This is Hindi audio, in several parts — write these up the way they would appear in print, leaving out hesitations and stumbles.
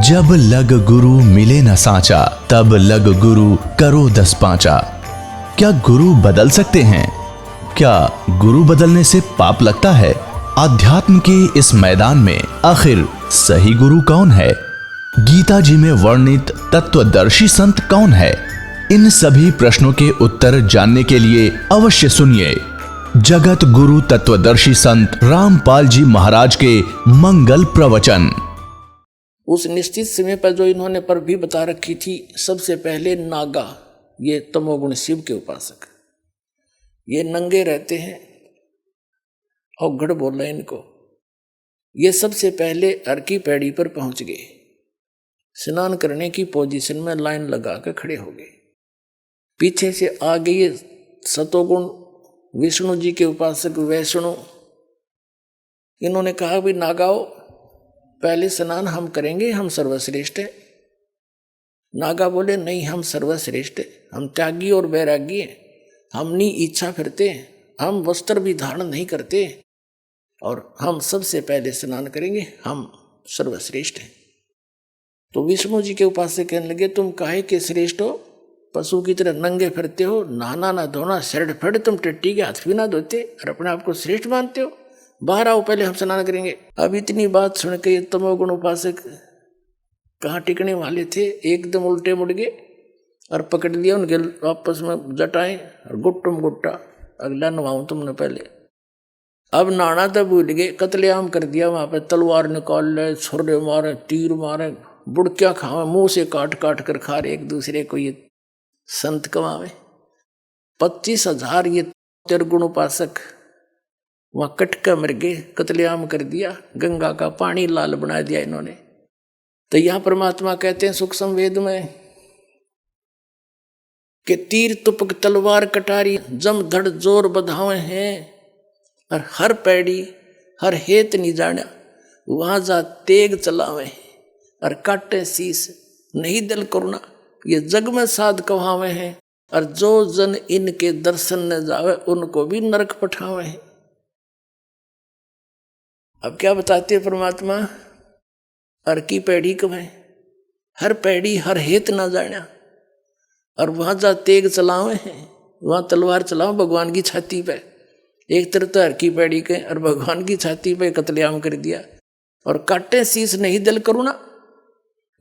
जब लग गुरु मिले न सांचा, तब लग गुरु करो 10 पांचा। क्या गुरु बदल सकते हैं? क्या गुरु बदलने से पाप लगता है? अध्यात्म के इस मैदान में आखिर सही गुरु कौन है? गीता जी में वर्णित तत्वदर्शी संत कौन है? इन सभी प्रश्नों के उत्तर जानने के लिए अवश्य सुनिए जगत गुरु तत्वदर्शी संत रामपाल जी महाराज के मंगल प्रवचन। उस निश्चित समय पर जो इन्होंने पर भी बता रखी थी, सबसे पहले नागा, ये तमोगुण शिव के उपासक, ये नंगे रहते हैं, औगड़ बोल रहे इनको। ये सबसे पहले हर की पैड़ी पर पहुंच गए, स्नान करने की पोजीशन में लाइन लगा कर खड़े हो गए। पीछे से आ गए सतोगुण विष्णु जी के उपासक वैष्णु। इन्होंने कहा भी नागाओ, पहले स्नान हम करेंगे, हम सर्वश्रेष्ठ हैं। नागा बोले नहीं, हम सर्वश्रेष्ठ हैं, हम त्यागी और वैरागी हैं, हम नहीं इच्छा फिरते हैं, हम वस्त्र भी धारण नहीं करते और हम सबसे पहले स्नान करेंगे, हम सर्वश्रेष्ठ हैं। तो विष्णु जी के उपासक कहने लगे, तुम काहे के श्रेष्ठ हो? पशु की तरह नंगे फिरते हो, नहाना ना धोना, शर्ट फट, तुम टट्टी के हाथ भी ना धोते और अपने आप को श्रेष्ठ मानते हो। बाहर आओ, पहले हम स्नान करेंगे। अब इतनी बात सुन के तमोगुण उपासक कहाँ टिकने वाले थे, एकदम उल्टे मुड़ गए और पकड़ लिया उनके आपस में जटाएं और गुट्टुम गुट्टा, अगला नवाऊं तुमने पहले। अब नाना तो भूल गए, कत्लेआम कर दिया वहां पे, तलवार निकाल ले, छुरे मारे, तीर मारे, बुड़कियां खावे, मुंह से काट काट कर खा रहे एक दूसरे को। ये संत कमावे 25,000 ये त्रिगुण उपासक वहां कटका मर गए, कत्लेआम कर दिया, गंगा का पानी लाल बना दिया इन्होंने। तो यहां परमात्मा कहते हैं सुख संवेद में कि तीर तुपक तलवार कटारी जम धड़ जोर बधावे हैं, और हर पैड़ी हर हेत नहीं जाना, वहां जा तेग चलावे और काटे शीस नहीं दिल करुणा, ये जग में साध कहावे हैं, और जो जन इनके दर्शन न जावे उनको भी नरक पठावे हैं। अब क्या बताते हैं परमात्मा? हर की पैड़ी कमाए, हर पैड़ी हर हेत ना जाना, और वहां जा तेग चलावे हैं, वहां तलवार चलाओ भगवान की छाती पे। एक तरफ तो हर की पैड़ी के और भगवान की छाती पे कत्लेआम कर दिया, और काटे शीस नहीं दिल करुणा,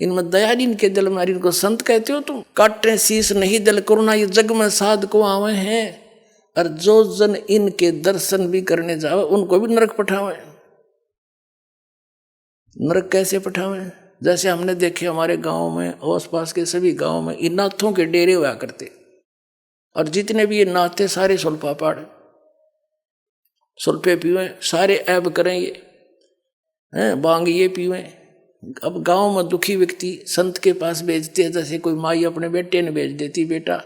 इनमें दया नहीं, इनके दिल में, इनको संत कहते हो तुम? काटे शीस नहीं दिल करुणा, ये जग में साध को आवे हैं, और जो जन इनके दर्शन भी करने जावे उनको भी नरक पठावे। नरक कैसे पठावे? जैसे हमने देखे हमारे गांव में, आस पास के सभी गांव में इन नाथों के डेरे हुआ करते, और जितने भी ये नाथ थे सारे सुल्फा पाड़, सुल्फे पीवे, सारे ऐब करें ये हैं, बांग ये पीवे। अब गांव में दुखी व्यक्ति संत के पास भेजते हैं, जैसे कोई माई अपने बेटे ने भेज देती, बेटा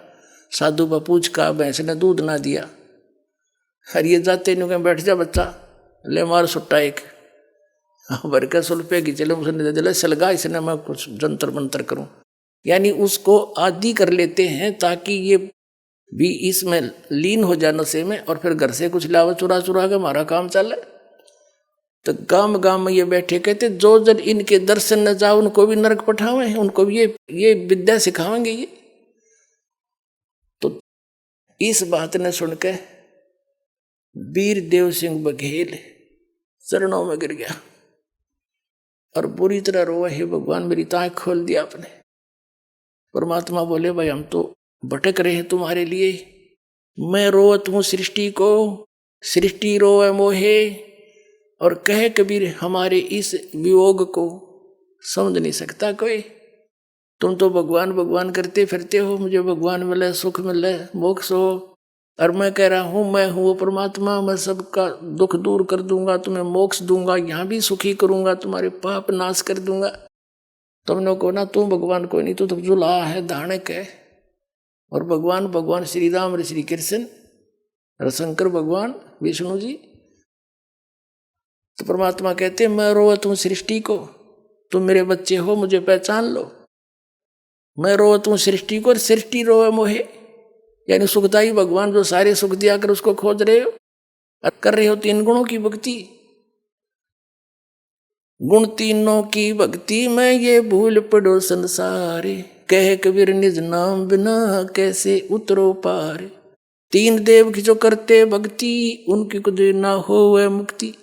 साधु बा पूछ का भैंस ने दूध ना दिया, और ये जाते नहीं कहीं, बैठ जा बच्चा, ले मार सुट्टा एक भर के सुल्फे की, चले उसने दे दिला, सलगा इसने मैं कुछ जंतर मंतर करूं। यानी उसको आदि कर लेते हैं ताकि ये भी इसमें लीन हो जाए नशे में, और फिर घर से कुछ लावा चुरा चुरा के हमारा काम चले। तो गांव गांव में ये बैठे कहते, जो जन इनके दर्शन न जाओ उनको भी नरक पठावे, उनको भी ये विद्या सिखावेंगे ये। तो इस बात ने सुनकर वीर देव सिंह बघेल चरणों में गिर गया और बुरी तरह रोए, हे भगवान मेरी ताँख खोल दिया आपने। परमात्मा बोले, भाई हम तो भटक रहे हैं तुम्हारे लिए, मैं रोवत हूँ सृष्टि को, सृष्टि रोवे मोहे, और कहे कबीर हमारे इस वियोग को समझ नहीं सकता कोई। तुम तो भगवान भगवान करते फिरते हो, मुझे भगवान मिले, सुख मिले, मोक्ष हो, और मैं कह रहा हूँ मैं हूँ वो परमात्मा, मैं सबका दुख दूर कर दूंगा, तुम्हें मोक्ष दूंगा, यहाँ भी सुखी करूंगा, तुम्हारे पाप नाश कर दूंगा। तुमने को ना तू भगवान कोई नहीं, तू तो जुला है, धाणक है, और भगवान भगवान श्री राम और श्री कृष्ण और शंकर भगवान विष्णु जी। तो परमात्मा कहते हैं, मैं रोवत हूँ सृष्टि को, तुम मेरे बच्चे हो, मुझे पहचान लो। मैं रोवत हूँ सृष्टि को और सृष्टि रोवे मोहे, यानी सुखदाई भगवान जो सारे सुख दिया कर उसको खोज रहे हो और कर रहे हो 3 गुणों की भक्ति। गुण तीनों की भक्ति में ये भूल पड़ो संसारे, कह कबीर निज नाम बिना कैसे उतरो पार। तीन देव की जो करते भक्ति, उनकी कुछ ना हो वह मुक्ति।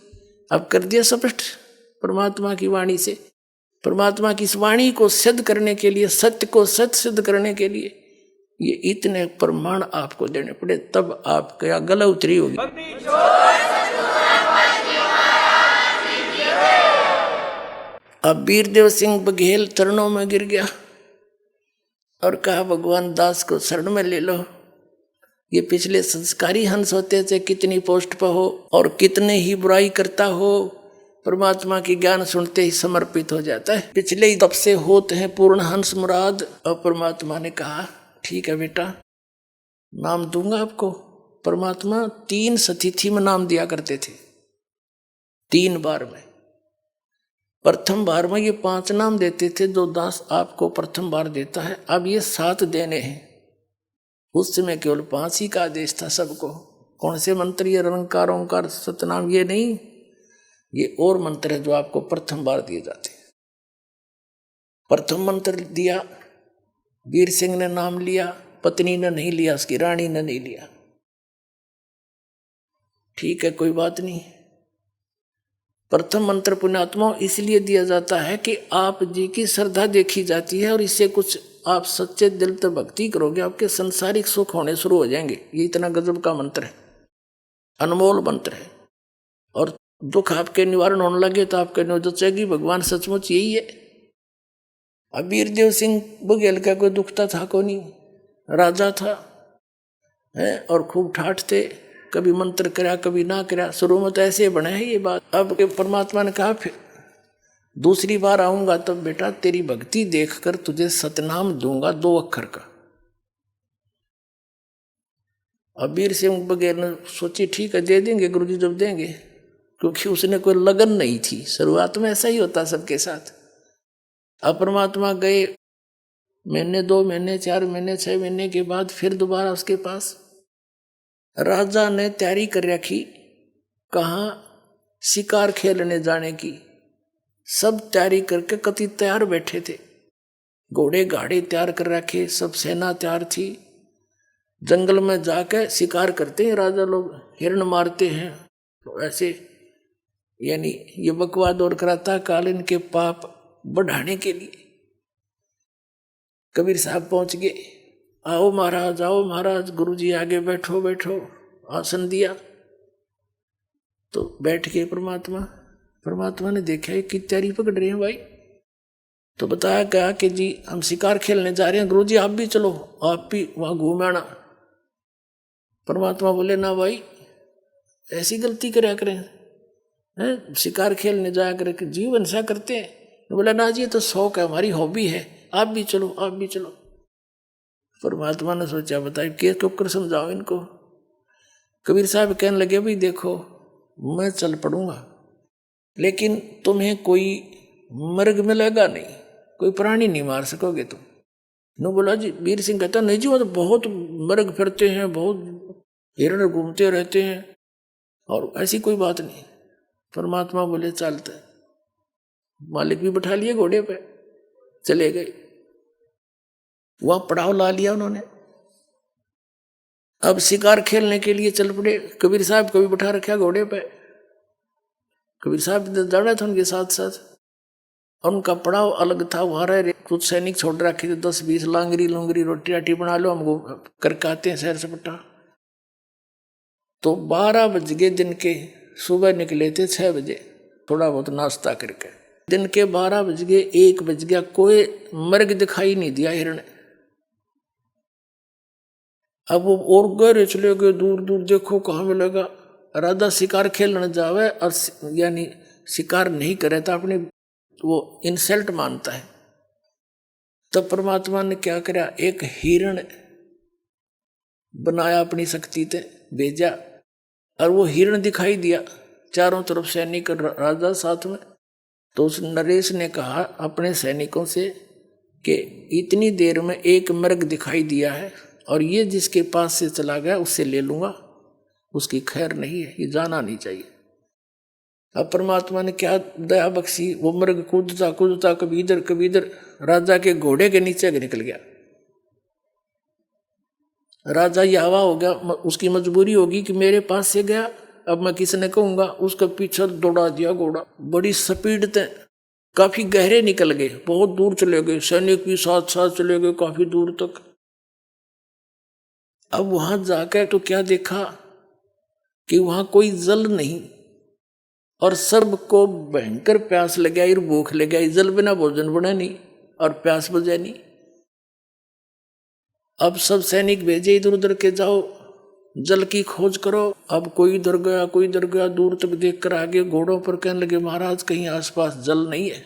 अब कर दिया स्पष्ट परमात्मा की वाणी से। परमात्मा की इस वाणी को सिद्ध करने के लिए, सत्य को सत्य सिद्ध करने के लिए ये इतने प्रमाण आपको देने पड़े, तब आप क्या गला उतरी होगी। अब वीरदेव सिंह बघेल चरणों में गिर गया और कहा भगवान दास को शरण में ले लो। ये पिछले संस्कारी हंस होते थे, कितनी पोस्ट पर हो और कितने ही बुराई करता हो, परमात्मा की ज्ञान सुनते ही समर्पित हो जाता है। पिछले ही तब से होते हैं पूर्ण हंस मुराद। और परमात्मा ने कहा ठीक है बेटा, नाम दूंगा आपको। परमात्मा 3 सतिथि में नाम दिया करते थे, 3 बार में। प्रथम बार में ये 5 नाम देते थे जो दास आपको प्रथम बार देता है, अब ये 7 देने हैं। उस समय केवल 5 ही का आदेश था सबको। कौन से मंत्र? ये रंकार ओंकार सतनाम, ये नहीं, ये और मंत्र है जो आपको प्रथम बार दिए जाते हैं। प्रथम मंत्र दिया, वीर सिंह ने नाम लिया, पत्नी ने नहीं लिया, उसकी रानी ने नहीं लिया। ठीक है, कोई बात नहीं। प्रथम मंत्र पुण्यात्मा इसलिए दिया जाता है कि आप जी की श्रद्धा देखी जाती है और इससे कुछ आप सच्चे दिल से भक्ति करोगे, आपके संसारिक सुख होने शुरू हो जाएंगे। ये इतना गजब का मंत्र है, अनमोल मंत्र है। और दुख आपके निवारण होने लगे तो आपके नोचेगी भगवान सचमुच यही है। अब वीरदेव सिंह बघेल का कोई दुखता था को नहीं, राजा था है और खूब ठाठ थे, कभी मंत्र करा कभी ना करा। शुरू में तो ऐसे बने है ये बात। अब परमात्मा ने कहा फिर दूसरी बार आऊंगा तब बेटा तेरी भक्ति देखकर तुझे सतनाम दूंगा 2 अक्षर का। अब वीर सिंह बघेल ने सोची ठीक है दे देंगे गुरुजी जब देंगे, क्योंकि उसने कोई लगन नहीं थी। शुरुआत में ऐसा ही होता सबके साथ। अब परमात्मा गए, महीने 2 महीने 4 महीने 6 महीने के बाद फिर दोबारा उसके पास। राजा ने तैयारी कर रखी, कहाँ शिकार खेलने जाने की। सब तैयारी करके कति तैयार बैठे थे, घोड़े गाड़े तैयार कर रखे, सब सेना तैयार थी। जंगल में जाकर शिकार करते हैं राजा लोग, हिरण मारते हैं। तो ऐसे यानी ये बकवाद और कराता काल इनके पाप बढ़ाने के लिए। कबीर साहब पहुंच गए, आओ महाराज गुरुजी आगे बैठो बैठो। आसन दिया तो बैठ गए परमात्मा ने देखा है कि तैयारी पकड़ रहे हैं भाई। तो बताया क्या कि जी हम शिकार खेलने जा रहे हैं, गुरुजी आप भी चलो, आप भी वहां घूम आना। परमात्मा बोले ना भाई ऐसी गलती करया करें हैं, शिकार खेलने जाया करें, जीवन ऐसा करते हैं। बोला ना जी तो शौक है, हमारी हॉबी है, आप भी चलो। परमात्मा ने सोचा बताइए केस को कर समझाओ इनको। कबीर साहब कहने लगे भाई देखो मैं चल पड़ूंगा, लेकिन तुम्हें कोई मर्ग मिलेगा नहीं, कोई प्राणी नहीं मार सकोगे तुम। नो बोला जी, वीर सिंह कहता नहीं जी वो तो बहुत मर्ग फिरते हैं, बहुत हिरण घूमते रहते हैं और ऐसी कोई बात नहीं। परमात्मा बोले चलते। मालिक भी बैठा लिए घोड़े पे, चले गए। वहां पड़ाव ला लिया उन्होंने। अब शिकार खेलने के लिए चल पड़े। कबीर साहब को भी बैठा रखा घोड़े पे। कबीर साहब जाना था उनके साथ साथ, और उनका पड़ाव अलग था। वहां रहे कुछ सैनिक छोड़ रखे थे, 10-20 लांगरी लुंगरी रोटी राटी बना लो, हम करके आते हैं शहर से पट्टा। तो 12 बज गए दिन के, सुबह निकले थे 6 बजे, थोड़ा बहुत नाश्ता करके। दिन के 12 बज गए, 1 बज गया, कोई मर्ग दिखाई नहीं दिया हिरण। अब वो और गहरे चले गए, दूर दूर देखो कहाँ मिलेगा। राजा शिकार खेलने जावे और यानी शिकार नहीं करे तो अपनी वो इंसल्ट मानता है। तब परमात्मा ने क्या करा, एक हिरण बनाया, अपनी शक्ति से भेजा और वो हिरण दिखाई दिया। चारों तरफ सैनिक राजा साथ में। तो उस नरेश ने कहा अपने सैनिकों से कि इतनी देर में एक मृग दिखाई दिया है और ये जिसके पास से चला गया उससे ले लूंगा, उसकी खैर नहीं है, ये जाना नहीं चाहिए। अब परमात्मा ने क्या दया बख्शी, वो मृग कूदता कूदता कभी इधर राजा के घोड़े के नीचे निकल गया। राजा यावा हो गया, उसकी मजबूरी होगी कि मेरे पास से गया, अब मैं किसने कहूंगा, उसका पीछे दौड़ा दिया घोड़ा। बड़ी स्पीड से काफी गहरे निकल गए, बहुत दूर चले गए, सैनिक भी साथ साथ चले गए काफी दूर तक। अब वहां जाकर तो क्या देखा कि वहां कोई जल नहीं और सबको भयंकर प्यास लग गया, भूख लग गई, जल बिना भोजन बना नहीं और प्यास बुझे नहीं। अब सब सैनिक भेजे इधर उधर के, जाओ जल की खोज करो। अब कोई इधर गया कोई इधर गया, दूर तक देखकर आगे घोड़ों पर कहने लगे महाराज कहीं आसपास जल नहीं है।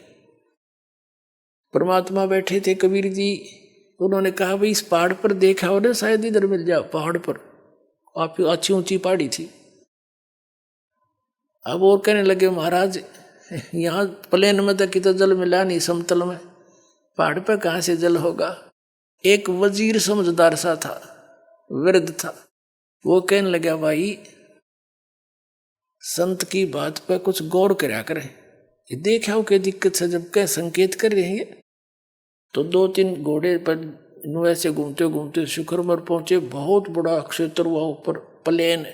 परमात्मा बैठे थे कबीर जी, उन्होंने कहा भाई इस पहाड़ पर देखा हो ना, शायद इधर मिल जाओ। पहाड़ पर काफी अच्छी ऊंची पहाड़ी थी। अब और कहने लगे महाराज यहाँ प्लेन में तक तो जल मिला नहीं, समतल में पहाड़ पर कहाँ से जल होगा। एक वजीर समझदार सा था, वृद्ध था, वो कहने लगा भाई संत की बात पर कुछ गौर करा करें, देखा हो क्या दिक्कत से जब कह संकेत कर रहे हैं। तो 2-3 घोड़े पर ऐसे घूमते घूमते शिखर पर पहुंचे। बहुत बड़ा क्षेत्र हुआ, ऊपर प्लेन,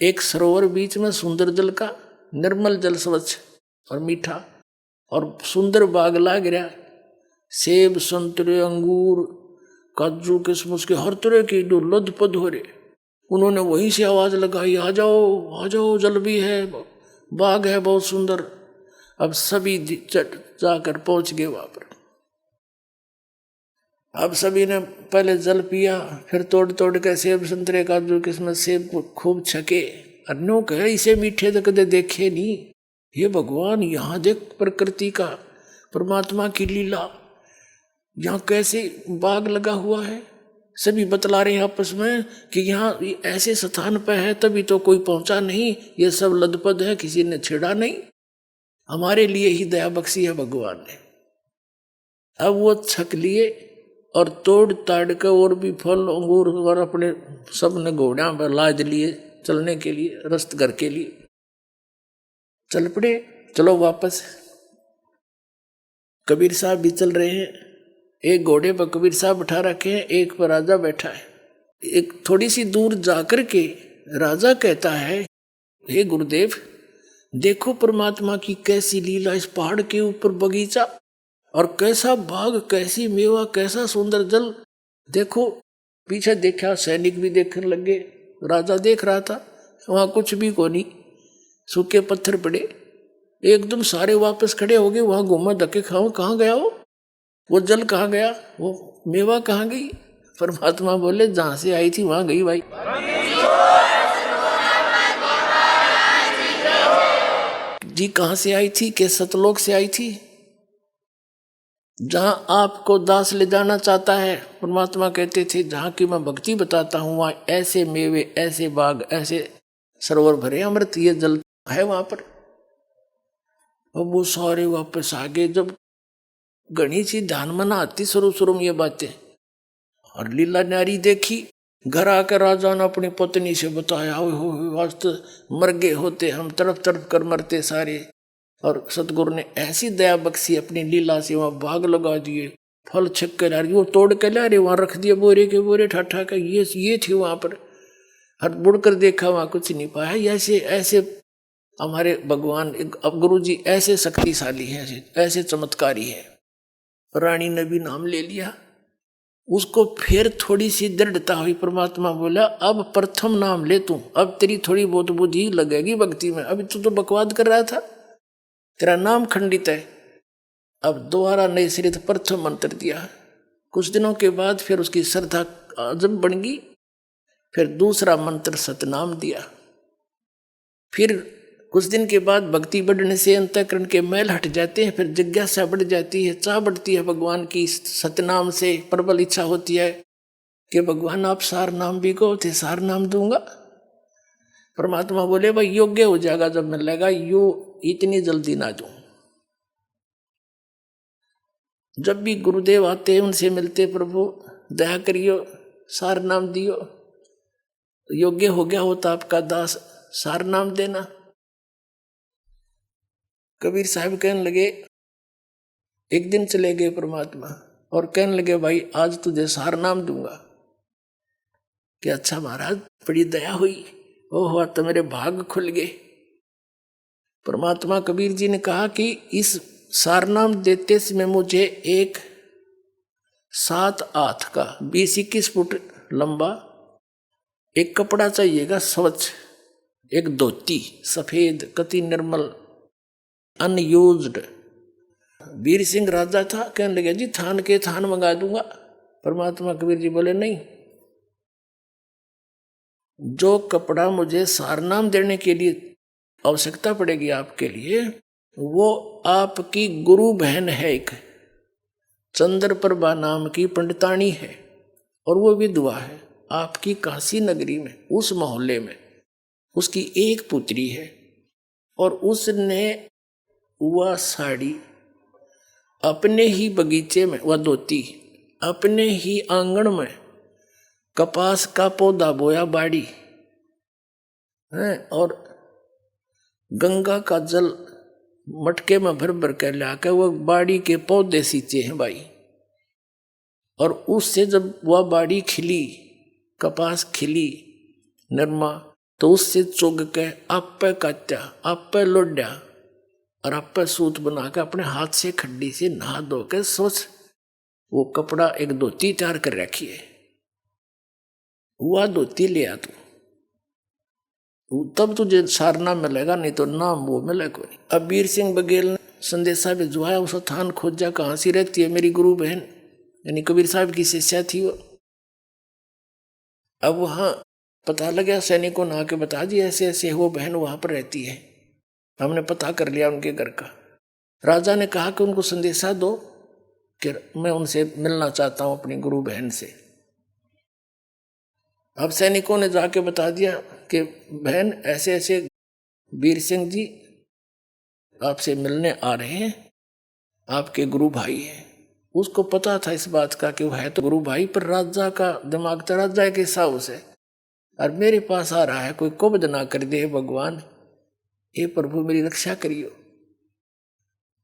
एक सरोवर बीच में, सुंदर जल का, निर्मल जल, स्वच्छ और मीठा, और सुंदर बाग लाग रहा, सेब संतरे अंगूर काजू किशमिश के हर तरह की जो लदपद हो रहे। उन्होंने वहीं से आवाज लगाई आ जाओ जल भी है, बाग है बहुत सुंदर। अब सभी जाकर पहुंच गए वहां पर। अब सभी ने पहले जल पिया, फिर तोड़ तोड़ के सेब संतरे काजू किशमिश सेब खूब छके। अन्यों कहे इसे मीठे तो कदे देखे नहीं, ये भगवान यहाँ देख प्रकृति का, परमात्मा की लीला, यहाँ कैसे बाग लगा हुआ है। सभी बतला रहे हैं आपस में कि यहाँ ऐसे स्थान पर है तभी तो कोई पहुंचा नहीं, ये सब लदपद है, किसी ने छेड़ा नहीं, हमारे लिए ही दया बख्शी है भगवान ने। अब वो छक लिए और तोड़ ताड़ के और भी फल अंगूर और अपने सब ने घोड़ा पर लाद लिए चलने के लिए, रस्त घर के लिए चल पड़े। चलो वापस। कबीर साहब भी चल रहे हैं, एक घोड़े पर कबीर साहब बैठा रखे हैं, एक पर राजा बैठा है। एक थोड़ी सी दूर जाकर के राजा कहता है हे गुरुदेव देखो परमात्मा की कैसी लीला, इस पहाड़ के ऊपर बगीचा और कैसा बाग, कैसी मेवा, कैसा सुंदर जल। देखो पीछे देखा, सैनिक भी देखने लगे, राजा देख रहा था, वहां कुछ भी को नहीं, सूखे पत्थर पड़े। एकदम सारे वापस खड़े हो गए, वहां घूमा धक्के खाओ, कहाँ गया वो जल कहाँ गया, वो मेवा कहाँ गई। परमात्मा बोले जहां से आई थी वहां गई भाई। जी कहां से आई थी, के सतलोक से आई थी, जहां आपको दास ले जाना चाहता है। परमात्मा कहते थे जहां की मैं भक्ति बताता हूं वहां ऐसे मेवे, ऐसे बाग, ऐसे सरोवर भरे, अमृत ये जल है वहां पर। अब वो सारे वापस आ गए। जब घनी सी ध्यान में ना आती शुरू में ये बातें, और लीला न्यारी देखी, घर आकर राजा ने अपनी पत्नी से बताया, हो वास्तव मर गए होते हम, तरफ तरफ कर मरते सारे। और सतगुरु ने ऐसी दया बख्शी अपनी लीला से, वहां बाग लगा दिए, फल छक कर आ रही, वो तोड़ के ला रहे, वहां रख दिए बोरे के बोरे ठाठा का, ये थी वहां पर। हर मुड़कर देखा वहां कुछ नहीं पाया। ऐसे ऐसे हमारे भगवान, अब गुरु जी ऐसे शक्तिशाली है, ऐसे चमत्कारी है। रानी ने भी नाम ले लिया, उसको फिर थोड़ी सी दृढ़ता हुई। परमात्मा बोला अब प्रथम नाम ले तू, अब तेरी थोड़ी बहुत बुद्धि लगेगी भक्ति में, अभी तू तो बकवाद कर रहा था, तेरा नाम खंडित है। अब दोबारा नए सिरे से प्रथम मंत्र दिया। कुछ दिनों के बाद फिर उसकी श्रद्धा आजम बन गई, फिर दूसरा मंत्र सतनाम दिया। फिर कुछ दिन के बाद भक्ति बढ़ने से अंतःकरण के मैल हट जाते हैं, फिर जिज्ञासा बढ़ जाती है, चाह बढ़ती है भगवान की। सतनाम से प्रबल इच्छा होती है कि भगवान आप सार नाम भी को थे, सार नाम दूंगा। परमात्मा बोले भाई योग्य हो जाएगा जब मिलेगा, यो इतनी जल्दी ना दूं। जब भी गुरुदेव आते हैं उनसे मिलते, प्रभु दया करियो, सार नाम दियो, योग्य हो गया होता आपका दास, सार नाम देना। कबीर साहब कहने लगे, एक दिन चले गए परमात्मा और कहने लगे, भाई आज तुझे सार नाम दूंगा। कि अच्छा महाराज, बड़ी दया हुई, ओहो तो मेरे भाग खुल गए। परमात्मा कबीर जी ने कहा कि इस सारनाम देते समय मुझे एक 7 हाथ का 20-21 फुट लंबा एक कपड़ा चाहिएगा, स्वच्छ, एक धोती सफेद कति निर्मल अनयूज्ड। वीर सिंह राजा था, कहने लगे जी थान के थान मंगा दूंगा। परमात्मा कबीर जी बोले, नहीं, जो कपड़ा मुझे सारनाम देने के लिए आवश्यकता पड़ेगी आपके लिए, वो आपकी गुरु बहन है, एक चंद्रप्रभा नाम की पंडितानी है, और वो विधवा है आपकी काशी नगरी में, उस मोहल्ले में उसकी एक पुत्री है, और उसने वह साड़ी अपने ही बगीचे में, वह धोती अपने ही आंगन में कपास का पौधा बोया बाड़ी है, और गंगा का जल मटके में भर भर कर लाकर वो बाड़ी के पौधे सींचे हैं भाई। और उससे जब वह बाड़ी खिली, कपास खिली नरमा, तो उससे चुग के आप पे कात्या, आप पे लोड्या और आप पे सूत बना के अपने हाथ से खड्डी से नहा धो के सोच वो कपड़ा एक धोती तैयार कर रखी है, वह धोती ले आ तू, तब तुझे सारनाम मिलेगा, नहीं तो नाम वो मिले कोई। अब वीर सिंह बघेल ने संदेशा भिजवाया, उस थान खोजा कहाँ सी रहती है मेरी गुरु बहन, यानी कबीर साहब की शिष्या थी वो। अब वहाँ पता लगा, सैनिकों ने आके बता दिया ऐसे ऐसे वो बहन वहां पर रहती है, हमने पता कर लिया उनके घर का। राजा ने कहा कि उनको संदेशा दो कि मैं उनसे मिलना चाहता हूं अपनी गुरु बहन से। अब सैनिकों ने जाके बता दिया कि बहन ऐसे ऐसे वीर सिंह जी आपसे मिलने आ रहे हैं, आपके गुरु भाई हैं। उसको पता था इस बात का कि वो है तो गुरु भाई, पर राजा का दिमाग तो राजा के हिसाब से, और मेरे पास आ रहा है, कोई कुबद ना कर दे भगवान, हे प्रभु मेरी रक्षा करियो,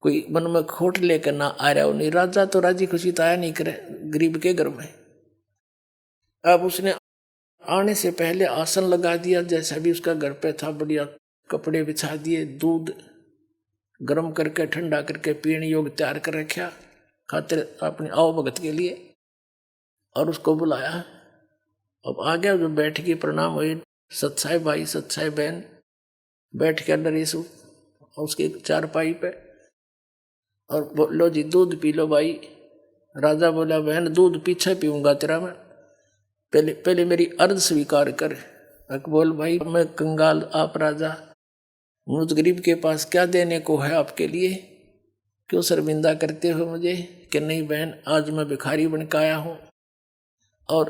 कोई मन में खोट लेकर ना आ रहा हो। नहीं, राजा तो राजी खुशी तो आया नहीं करे गरीब के घर में। अब उसने आने से पहले आसन लगा दिया, जैसा भी उसका घर पे था, बढ़िया कपड़े बिछा दिए, दूध गर्म करके ठंडा करके पीने योग्य तैयार कर रखा खातिर अपने आओ भगत के लिए, और उसको बुलाया। अब आ गया, जो बैठ के प्रणाम हुए, सत्साई भाई सत्साई बहन बैठ के नरेश उसके चारपाई पे, और बोलो जी दूध पी लो भाई। राजा बोला, बहन दूध पीछे पीऊंगा तेरा मैं, पहले मेरी अर्ज स्वीकार कर। बोल भाई मैं कंगाल, आप राजा, मुझ गरीब के पास क्या देने को है आपके लिए, क्यों शर्मिंदा करते हो मुझे। कि नहीं बहन, आज मैं भिखारी बन के आया हूँ और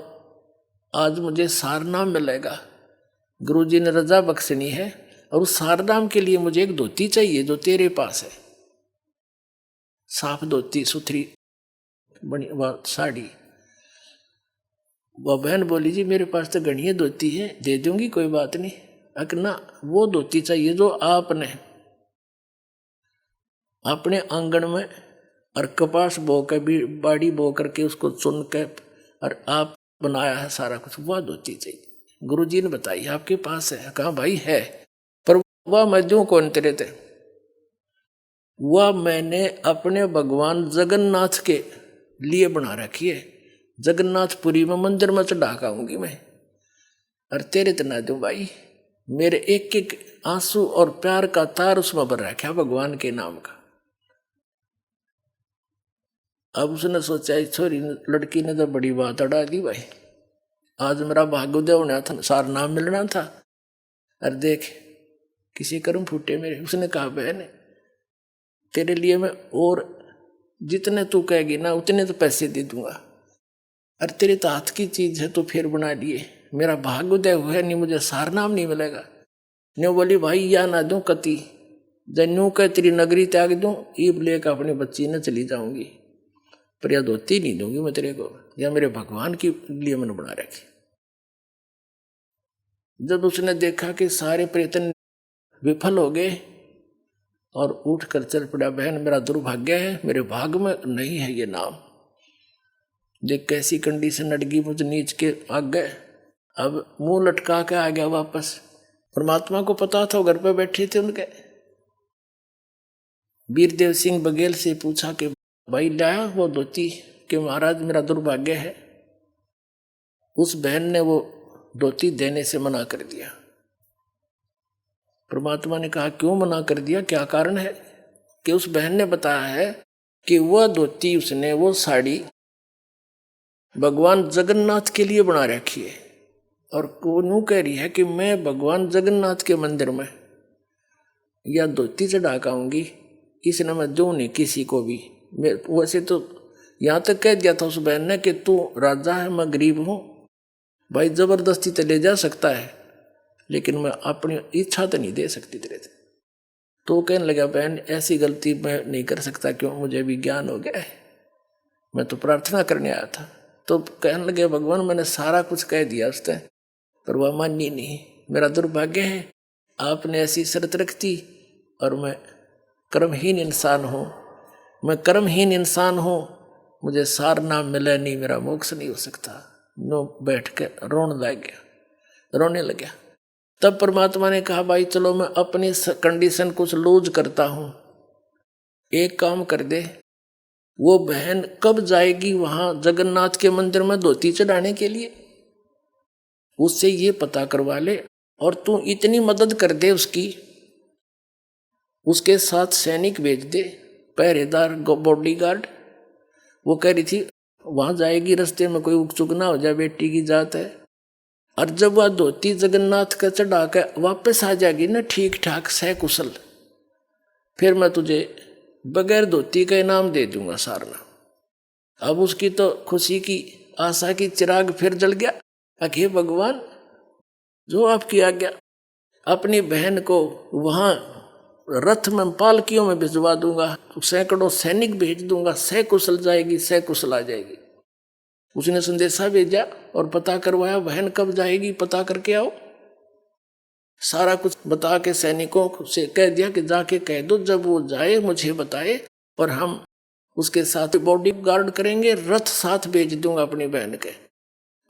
आज मुझे सारनाम मिलेगा, गुरुजी ने रजा बख्शनी है, और उस सारनाम के लिए मुझे एक धोती चाहिए जो तेरे पास है, साफ धोती सुथरी बनी वह साड़ी। वह बहन बोली, जी मेरे पास तो घड़ियाँ धोती है, दे दूंगी कोई बात नहीं, अकना वो धोती चाहिए जो आपने अपने आंगन में और कपास बो के भी बाड़ी बो करके उसको चुन के और आप बनाया है सारा कुछ, वह धोती चाहिए। गुरुजी ने बताई आपके पास है। कहा भाई है, पर वह मैं दूं कौन तेरे थे। वह मैंने अपने भगवान जगन्नाथ के लिए बना रखी है, जगन्नाथपुरी में मंदिर में चढ़ा आऊंगी मैं, और तेरे तो ना दूं भाई। मेरे एक एक आंसू और प्यार का तार उसमें भर रखा भगवान के नाम का। अब उसने सोचा इस छोरी लड़की ने तो बड़ी बात अड़ा दी भाई, आज मेरा भाग्योदय होना था, सार नाम मिलना था, और देख किसी कर्म फूटे मेरे। उसने कहा बहन तेरे लिए मैं और जितने तू कहेगी ना उतने तो पैसे दे दूंगा, और तेरे तो हाथ की चीज है तो फिर बना लिए, मेरा भाग्योदय हुआ नहीं, मुझे सार नाम नहीं मिलेगा। न्यू बोली भाई या ना दूं कति, जन्यू कह तेरी नगरी त्याग दूं, ईब लेकर अपनी बच्ची ने चली जाऊंगी, पर यह धोती नहीं दूंगी मैं तेरे को, या मेरे भगवान के लिए मैंने बना रखी। जब उसने देखा कि सारे प्रयत्न विफल हो गए, और उठ कर चल पड़ा। बहन मेरा दुर्भाग्य है, मेरे भाग में नहीं है ये नाम। देख कैसी कंडीशन अटकी मुझ नीच के आगे। अब मुंह लटका के आ गया वापस। परमात्मा को पता था, घर पे बैठे थे उनके। वीरदेव सिंह बघेल से पूछा कि भाई लाया वो धोती? कि महाराज मेरा दुर्भाग्य है। उस बहन ने वो धोती देने से मना कर दिया। परमात्मा ने कहा क्यों मना कर दिया, क्या कारण है? कि उस बहन ने बताया है कि वह धोती उसने, वो साड़ी भगवान जगन्नाथ के लिए बना रखी है। और यूं कह रही है कि मैं भगवान जगन्नाथ के मंदिर में या धोती चढ़ा के आऊंगी, इसने मैं दूं नहीं किसी को भी। वैसे तो यहाँ तक कह दिया था उस बहन ने कि तू राजा है, मैं गरीब हूं, भाई जबरदस्ती तो ले जा सकता है, लेकिन मैं अपनी इच्छा तो नहीं दे सकती तेरे से। तो कहने लगा बहन ऐसी गलती मैं नहीं कर सकता, क्यों, मुझे भी ज्ञान हो गया है, मैं तो प्रार्थना करने आया था। तो कहने लगे भगवान मैंने सारा कुछ कह दिया उसने, पर वह मानी नहीं। मेरा दुर्भाग्य है, आपने ऐसी शर्त रख दी और मैं कर्महीन इंसान हूँ, मैं कर्महीन इंसान हूँ, मुझे सार नाम मिला नहीं, मेरा मोक्ष नहीं हो सकता। नो बैठ के रोने लग गया। तब परमात्मा ने कहा भाई चलो मैं अपनी कंडीशन कुछ लूज करता हूँ, एक काम कर दे, वो बहन कब जाएगी वहां जगन्नाथ के मंदिर में धोती चढ़ाने के लिए, उससे ये पता करवा ले और तू इतनी मदद कर दे उसकी, उसके साथ सैनिक भेज दे, पहरेदार, बॉडीगार्ड। वो कह रही थी वहां जाएगी, रास्ते में कोई उकचुक ना हो जाए, बेटी की जात है। और जब वह धोती जगन्नाथ का चढ़ा कर वापस आ जाएगी ना ठीक ठाक सकुशल, फिर मैं तुझे बगैर धोती का इनाम दे दूंगा सारना। अब उसकी तो खुशी की आशा की चिराग फिर जल गया। अखे भगवान जो आपकी आज्ञा, अपनी बहन को वहां रथ में पालकियों में भिजवा दूंगा, तो सैकड़ों सैनिक भेज दूंगा, सकुशल जाएगी, सकुशल आ जाएगी। उसने संदेशा भेजा और पता करवाया बहन कब जाएगी, पता करके आओ। सारा कुछ बता के सैनिकों से कह दिया कि जाके कह दो जब वो जाए मुझे बताए, और हम उसके साथ बॉडी गार्ड करेंगे, रथ साथ भेज दूंगा अपनी बहन के,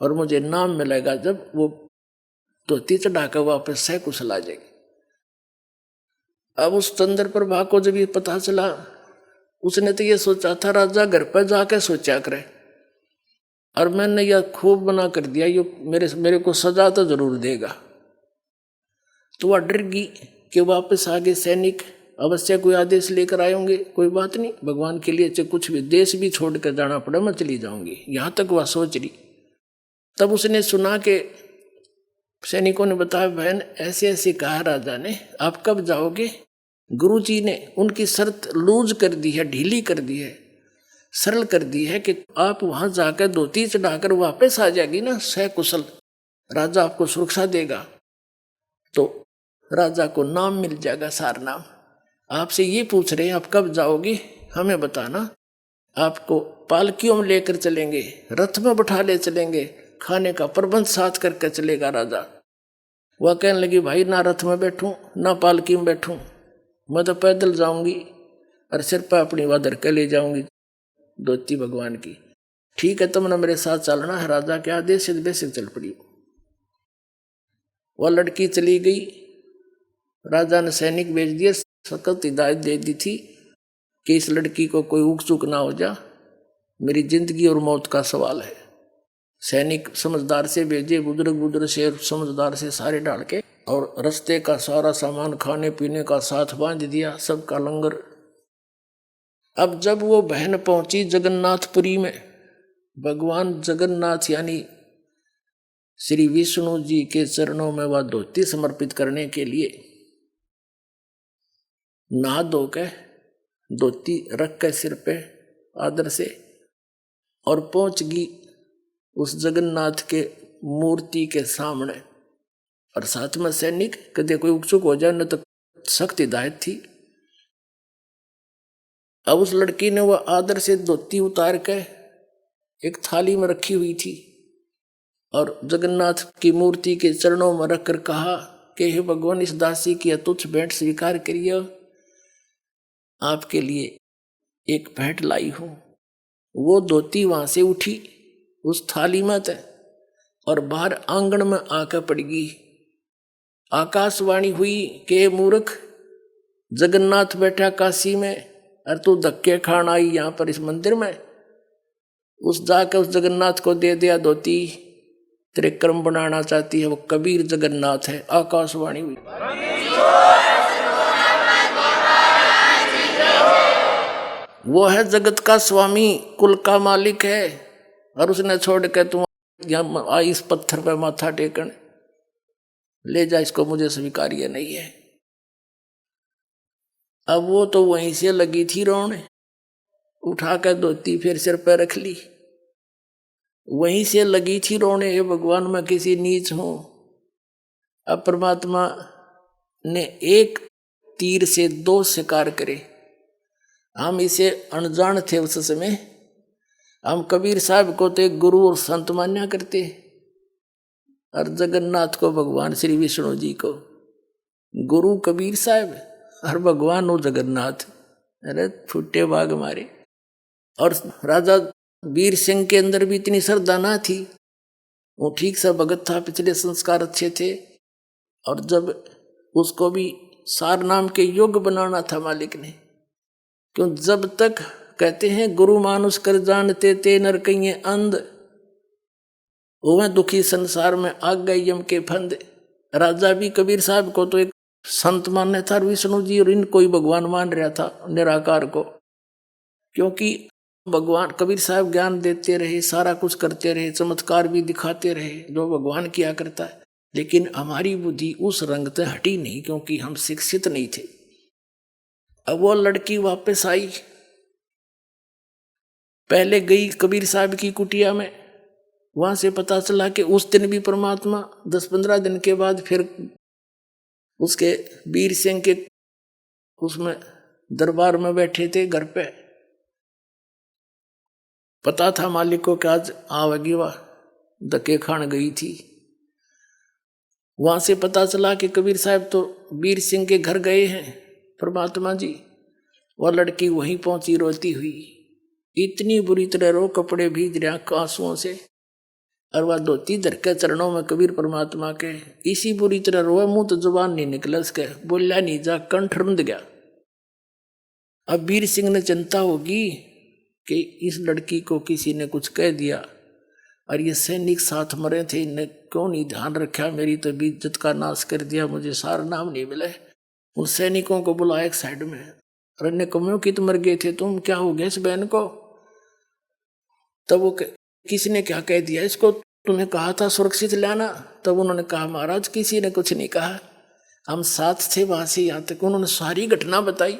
और मुझे नाम मिलेगा जब वो धोती चढ़ाकर वापस सकुशल आ जाएगी। अब उस चंद्र प्रभा को जब ये पता चला, उसने तो ये सोचा था राजा घर पर जाके सोचा करे, और मैंने यह खूब मना कर दिया, ये मेरे को सजा तो जरूर देगा। तो वह डर गई कि वापस आगे सैनिक अवश्य कोई आदेश लेकर आए होंगे, कोई बात नहीं, भगवान के लिए चाहे कुछ भी देश भी छोड़ कर जाना पड़ा मैं चली जाऊंगी, यहां तक वह सोच रही। तब उसने सुना कि सैनिकों ने बताया बहन ऐसे ऐसे कहा राजा ने, आप कब जाओगे? गुरुजी ने उनकी शर्त लूज कर दी है, ढीली कर दी है, सरल कर दी है कि आप वहां जाकर धोती चढ़ाकर वापस आ जाएगी ना सकुशल, राजा आपको सुरक्षा देगा, तो राजा को नाम मिल जाएगा, सार नाम। आपसे ये पूछ रहे हैं आप कब जाओगे, हमें बताना, आपको पालकियों में लेकर चलेंगे, रथ में बैठा ले चलेंगे, खाने का प्रबंध साथ करके चलेगा राजा। वह कहने लगी भाई ना रथ में बैठूं ना पालकी में बैठूं, मैं तो पैदल जाऊंगी और सिर पर अपनी वादर के ले जाऊंगी धोती भगवान की। ठीक है तुमने मेरे साथ चलना है, राजा के आदेश से बेसिक चल पड़ी। वह लड़की चली गई, राजा ने सैनिक भेज दिए, सख्त हिदायत दे दी थी कि इस लड़की को कोई उक चुक ना हो जा, मेरी जिंदगी और मौत का सवाल है। सैनिक समझदार से भेजे, बुजुर्ग से समझदार से सारे डाल के, और रास्ते का सारा सामान खाने पीने का साथ बांध दिया, सबका लंगर। अब जब वो बहन पहुंची जगन्नाथपुरी में, भगवान जगन्नाथ यानी श्री विष्णु जी के चरणों में वह धोती समर्पित करने के लिए नहा धो के धोती रख के सिर पे आदर से, और पहुंच गई उस जगन्नाथ के मूर्ति के सामने, और साथ में सैनिक, कदे कोई उकचुक हो जाए न तो सख्त हिदायत थी। अब उस लड़की ने वह आदर से धोती उतार के एक थाली में रखी हुई थी, और जगन्नाथ की मूर्ति के चरणों में रखकर कहा कि हे भगवान इस दासी की अतुच्छ भेंट स्वीकार करिए, आपके लिए एक भेंट लाई हूं। वो धोती वहां से उठी उस थाली में थे और बाहर आंगन में आकर पड़ गई। आकाशवाणी हुई के मूर्ख, जगन्नाथ बैठा काशी में और तू धक्के खान आई यहां पर इस मंदिर में। उस जाकर उस जगन्नाथ को दे दिया धोती, तेरे कर्म बनाना चाहती है। वो कबीर जगन्नाथ है। आकाशवाणी हुई। वो है जगत का स्वामी, कुल का मालिक है, और उसने छोड़ के तुम यहाँ आई इस पत्थर पे माथा टेकन। ले जा इसको, मुझे स्वीकार्य नहीं है। अब वो तो वहीं से लगी थी रोने, उठा कर धोती फिर सिर पर रख ली। वहीं से लगी थी रोने, हे भगवान मैं किसी नीच हूं। अब परमात्मा ने एक तीर से दो शिकार करे। हम इसे अनजान थे उस समय। हम कबीर साहब को तो एक गुरु और संत मान्या करते, और जगन्नाथ को भगवान श्री विष्णु जी को गुरु कबीर साहब और भगवान हो जगन्नाथ। अरे फुटे बाग मारे। और राजा वीर सिंह के अंदर भी इतनी श्रद्धा ना थी। वो ठीक सा भगत था, पिछले संस्कार अच्छे थे, और जब उसको भी सार नाम के योग बनाना था मालिक ने। क्यों जब तक कहते हैं गुरु मानुष कर जानते ते नर कहिए अंध, वह दुखी संसार में आ गए यम के फंद। राजा भी कबीर साहब को तो एक संत मानने था, विष्णु जी और इनको ही भगवान मान रहा था, निराकार को। क्योंकि भगवान कबीर साहब ज्ञान देते रहे, सारा कुछ करते रहे, चमत्कार भी दिखाते रहे जो भगवान किया करता है। लेकिन हमारी बुद्धि उस रंग से हटी नहीं, क्योंकि हम शिक्षित नहीं थे। अब वो लड़की वापस आई, पहले गई कबीर साहब की कुटिया में। वहां से पता चला कि उस दिन भी परमात्मा 10-15 दिन के बाद फिर उसके वीर सिंह के उसमें दरबार में बैठे थे घर पे। पता था मालिक को कि आज आवेगी, वह धक्के खान गई थी। वहां से पता चला कि कबीर साहब तो वीर सिंह के घर गए हैं परमात्मा जी। वह लड़की वहीं पहुंची रोती हुई, इतनी बुरी तरह रो, कपड़े भीज रहे आंसुओं से, और वह धोती धर के चरणों में कबीर परमात्मा के इसी बुरी तरह रोए, मुंह तो जुबान नहीं निकला उसके, बोला नहीं जा, कंठ रुंध गया। अब वीर सिंह ने चिंता होगी कि इस लड़की को किसी ने कुछ कह दिया, और ये सैनिक साथ मरे थे, इन्हें क्यों नहीं ध्यान रखा, मेरी तो इज्जत का नाश कर दिया, मुझे सारा नाम नहीं मिले। उन सैनिकों को बुलाया एक साइड में, और अन्य कमियों की तो मर गए थे, तुम क्या हो गया इस बहन को। तब वो किसी ने क्या कह दिया इसको, तुम्हें कहा था सुरक्षित लाना। तब उन्होंने कहा महाराज किसी ने कुछ नहीं कहा, हम साथ थे वहां से यहाँ तक। उन्होंने सारी घटना बताई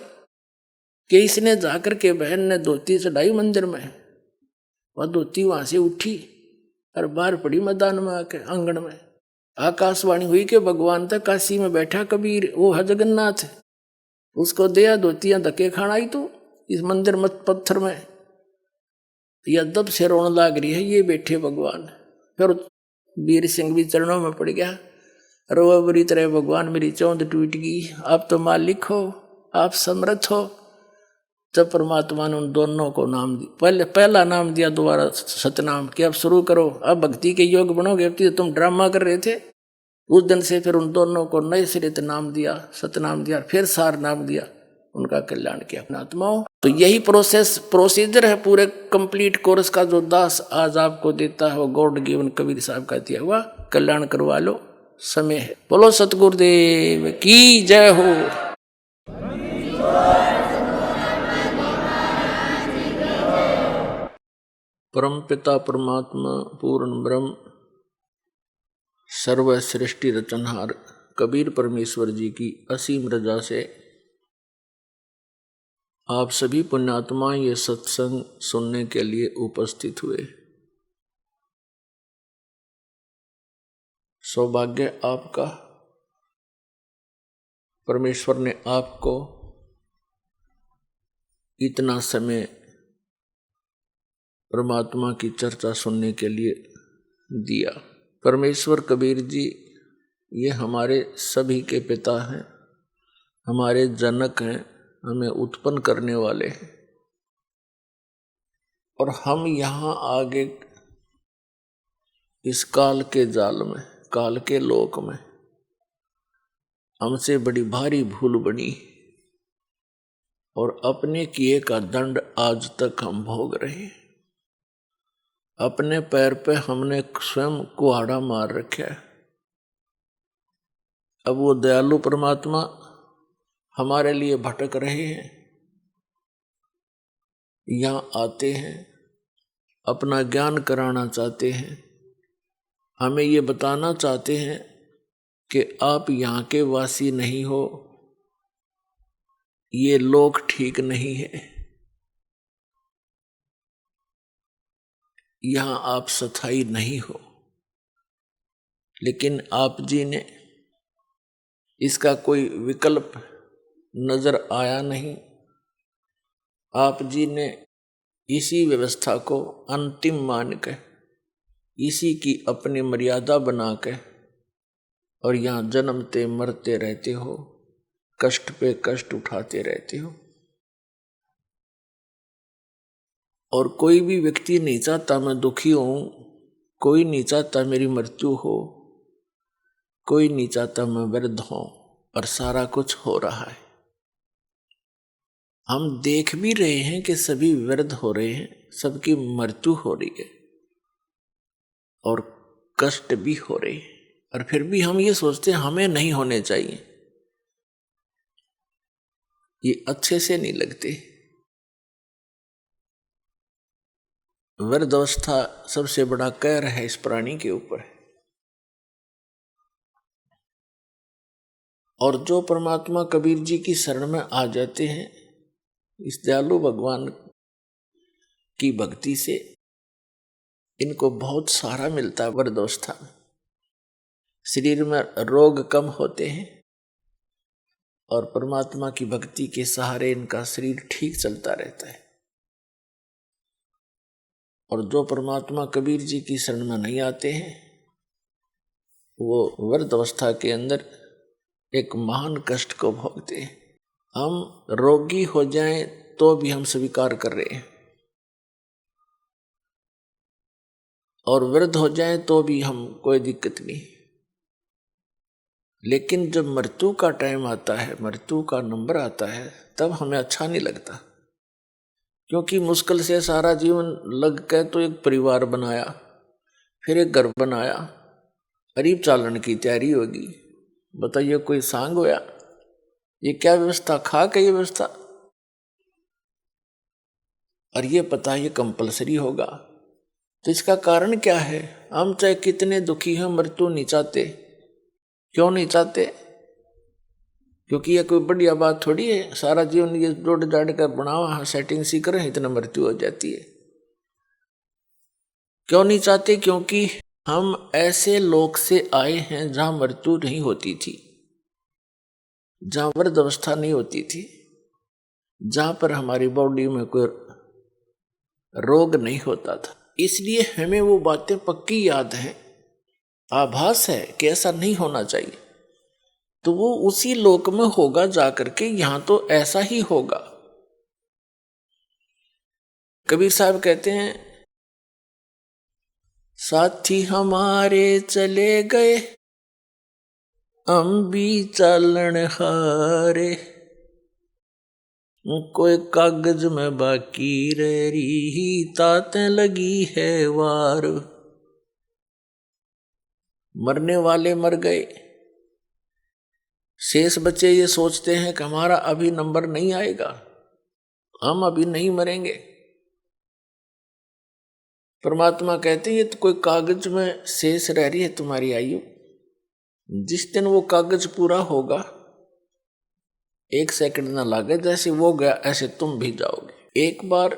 कि इसने जाकर के बहन ने धोती चढ़ाई मंदिर में, वह धोती वहां से उठी और बाहर पड़ी मैदान में आके आंगन में। आकाशवाणी हुई कि भगवान तक काशी में बैठा कबीर, वो है जगन्नाथ, उसको दिया धोतियां धक्के खाना आई तो इस मंदिर मत पत्थर में। या दब से रोने लाग रही है ये बैठे भगवान। फिर वीर सिंह भी चरणों में पड़ गया, रो बुरी तरह, भगवान मेरी चौंध टूट गई, आप तो मालिक हो, आप समर्थ हो। जब परमात्मा ने उन दोनों को नाम दिया, पहला नाम दिया, दोबारा सतनाम, कि अब शुरू करो, अब भक्ति के योग बनोगे। अब तो तुम ड्रामा कर रहे थे। उस दिन से फिर उन दोनों को नए सिरे से नाम दिया, सतनाम दिया, फिर सार नाम दिया, उनका कल्याण किया अपना आत्माओं। तो यही प्रोसीजर है पूरे कंप्लीट कोर्स का, जो दास आज आपको देता है वो गॉड गिवन कबीर साहब का दिया हुआ। कल्याण करवा लो, समय है। बोलो सतगुरुदेव की जय हो। परम पिता परमात्मा पूर्ण ब्रह्म सर्व सृष्टि रचनहार कबीर परमेश्वर जी की असीम रजा से आप सभी पुण्यात्मा ये सत्संग सुनने के लिए उपस्थित हुए। सौभाग्य आपका, परमेश्वर ने आपको इतना समय परमात्मा की चर्चा सुनने के लिए दिया। परमेश्वर कबीर जी ये हमारे सभी के पिता हैं, हमारे जनक हैं, हमें उत्पन्न करने वाले हैं, और हम यहाँ आगे इस काल के जाल में, काल के लोक में हमसे बड़ी भारी भूल बनी, और अपने किए का दंड आज तक हम भोग रहे हैं। अपने पैर पे हमने स्वयं कुहाड़ा मार रखा है। अब वो दयालु परमात्मा हमारे लिए भटक रहे हैं, यहाँ आते हैं, अपना ज्ञान कराना चाहते हैं, हमें ये बताना चाहते हैं कि आप यहाँ के वासी नहीं हो, ये लोक ठीक नहीं है, यहाँ आप स्थायी नहीं हो। लेकिन आप जी ने इसका कोई विकल्प नजर आया नहीं। आप जी ने इसी व्यवस्था को अंतिम मान के, इसी की अपनी मर्यादा बना के, और यहाँ जन्मते मरते रहते हो, कष्ट पे कष्ट उठाते रहते हो। और कोई भी व्यक्ति नहीं चाहता मैं दुखी हूं, कोई नहीं चाहता मेरी मृत्यु हो, कोई नहीं चाहता मैं वृद्ध हूं, और सारा कुछ हो रहा है। हम देख भी रहे हैं कि सभी वृद्ध हो रहे हैं, सबकी मृत्यु हो रही है और कष्ट भी हो रहे हैं, और फिर भी हम ये सोचते हैं हमें नहीं होने चाहिए। ये अच्छे से नहीं लगते। वृद्धावस्था सबसे बड़ा कहर है इस प्राणी के ऊपर। और जो परमात्मा कबीर जी की शरण में आ जाते हैं, इस दयालु भगवान की भक्ति से इनको बहुत सहारा मिलता है। वृद्धावस्था में शरीर में रोग कम होते हैं, और परमात्मा की भक्ति के सहारे इनका शरीर ठीक चलता रहता है। और जो परमात्मा कबीर जी की शरण में नहीं आते हैं, वो वृद्धावस्था के अंदर एक महान कष्ट को भोगते हैं। हम रोगी हो जाएं तो भी हम स्वीकार कर रहे हैं, और वृद्ध हो जाएं तो भी हम कोई दिक्कत नहीं। लेकिन जब मृत्यु का टाइम आता है, मृत्यु का नंबर आता है, तब हमें अच्छा नहीं लगता। क्योंकि मुश्किल से सारा जीवन लग के तो एक परिवार बनाया, फिर एक घर बनाया, करीब चालन की तैयारी होगी। बताइए कोई सांग होया? ये क्या व्यवस्था, खा के ये व्यवस्था, और ये पता ये कंपलसरी होगा। तो इसका कारण क्या है? हम चाहे कितने दुखी हैं, मृत्यु नहीं चाहते। क्यों नहीं चाहते? क्योंकि ये कोई बढ़िया बात थोड़ी है, सारा जीवन ये जोड़ जाड़ कर बनावा, सेटिंग सी करें, इतना मृत्यु हो जाती है। क्यों नहीं चाहते? क्योंकि हम ऐसे लोक से आए हैं जहां मृत्यु नहीं होती थी, जहां वृद्धावस्था नहीं होती थी, जहां पर हमारी बॉडी में कोई रोग नहीं होता था। इसलिए हमें वो बातें पक्की याद हैं, आभास है कि ऐसा नहीं होना चाहिए। तो वो उसी लोक में होगा जाकर के, यहां तो ऐसा ही होगा। कबीर साहब कहते हैं, साथी हमारे चले गए, हम भी चालन हारे, कोई कागज में बाकी रह रही, तातें लगी है वार। मरने वाले मर गए, शेष बच्चे ये सोचते हैं कि हमारा अभी नंबर नहीं आएगा, हम अभी नहीं मरेंगे। परमात्मा कहते हैं ये तो कोई कागज में शेष रह रही है तुम्हारी आयु, जिस दिन वो कागज पूरा होगा, 1 सेकंड ना लागे, जैसे वो गया ऐसे तुम भी जाओगे। एक बार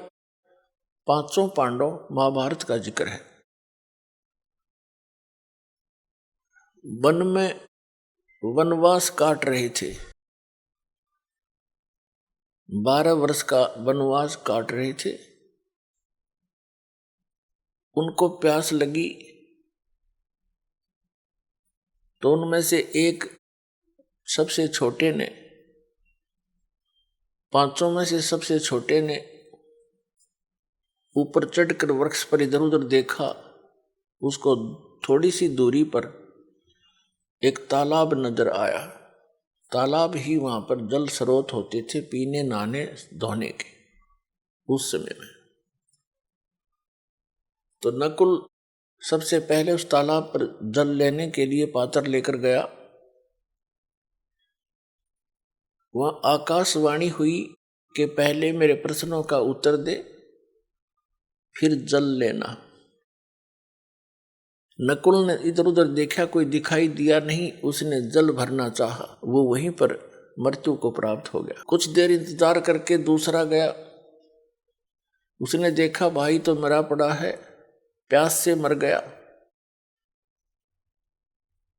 5 पांडव, महाभारत का जिक्र है, वन में वनवास काट रहे थे, 12 वर्ष का वनवास काट रहे थे। उनको प्यास लगी, तो उनमें से एक सबसे छोटे ने पांचों में से सबसे छोटे ने ऊपर चढ़कर वृक्ष पर इधर उधर देखा। उसको थोड़ी सी दूरी पर एक तालाब नजर आया। तालाब ही वहां पर जल स्रोत होते थे पीने, नहाने, धोने के उस समय में। तो नकुल सबसे पहले उस तालाब पर जल लेने के लिए पात्र लेकर गया। वहां आकाशवाणी हुई कि पहले मेरे प्रश्नों का उत्तर दे, फिर जल लेना। नकुल ने इधर उधर देखा, कोई दिखाई दिया नहीं। उसने जल भरना चाहा, वो वहीं पर मृत्यु को प्राप्त हो गया। कुछ देर इंतजार करके दूसरा गया। उसने देखा भाई तो मरा पड़ा है, प्यास से मर गया।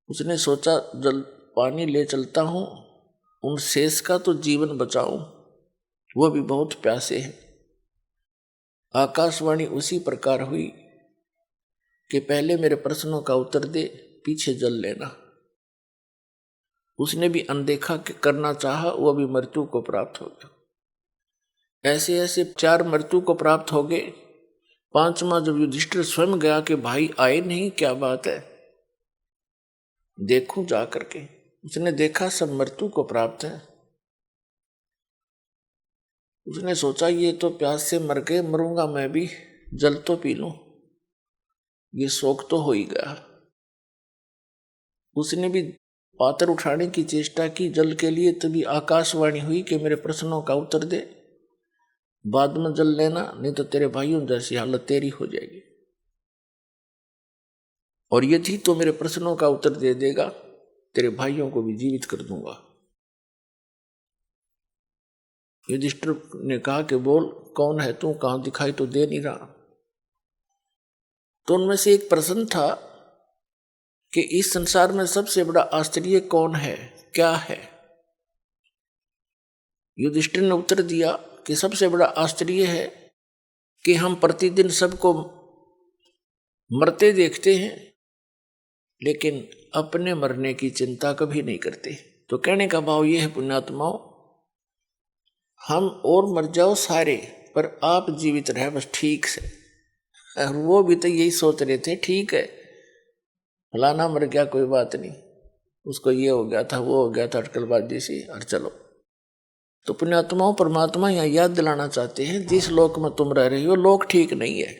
उसने सोचा जल पानी ले चलता हूं, उन शेष का तो जीवन बचाऊं, वो भी बहुत प्यासे हैं। आकाशवाणी उसी प्रकार हुई कि पहले मेरे प्रश्नों का उत्तर दे, पीछे जल लेना। उसने भी अनदेखा करना चाहा, वह भी मृत्यु को प्राप्त हो गया। ऐसे ऐसे 4 मृत्यु को प्राप्त हो गए। 5वां जब युधिष्ठिर स्वयं गया कि भाई आए नहीं, क्या बात है, देखूं जा करके। उसने देखा सब मृत्यु को प्राप्त है। उसने सोचा ये तो प्यास से मर गए, मरूंगा मैं भी, जल तो पी लूं, ये शौक तो हो ही गया। उसने भी पात्र उठाने की चेष्टा की जल के लिए। तभी आकाशवाणी हुई कि मेरे प्रश्नों का उत्तर दे, बाद में जल लेना, नहीं तो तेरे भाइयों जैसी हालत तेरी हो जाएगी। और यदि तो मेरे प्रश्नों का उत्तर दे देगा, तेरे भाइयों को भी जीवित कर दूंगा। युधिष्ठिर ने कहा कि बोल कौन है तू, कहां दिखाई तो दे नहीं रहा। तो उनमें से एक प्रश्न था कि इस संसार में सबसे बड़ा आश्चर्य कौन है, क्या है। युधिष्ठिर ने उत्तर दिया कि सबसे बड़ा आश्चर्य है कि हम प्रतिदिन सबको मरते देखते हैं, लेकिन अपने मरने की चिंता कभी नहीं करते। तो कहने का भाव यह है पुण्यात्माओं, हम और मर जाओ सारे, पर आप जीवित रहे बस ठीक से। और वो भी तो यही सोच रहे थे, ठीक है फलाना मर गया कोई बात नहीं, उसको ये हो गया था, वो हो गया था, अटकलबाजी सी, और चलो। तो पुण्यात्माओं, परमात्मा यहाँ याद दिलाना चाहते हैं, जिस लोक में तुम रह रहे हो लोक ठीक नहीं है।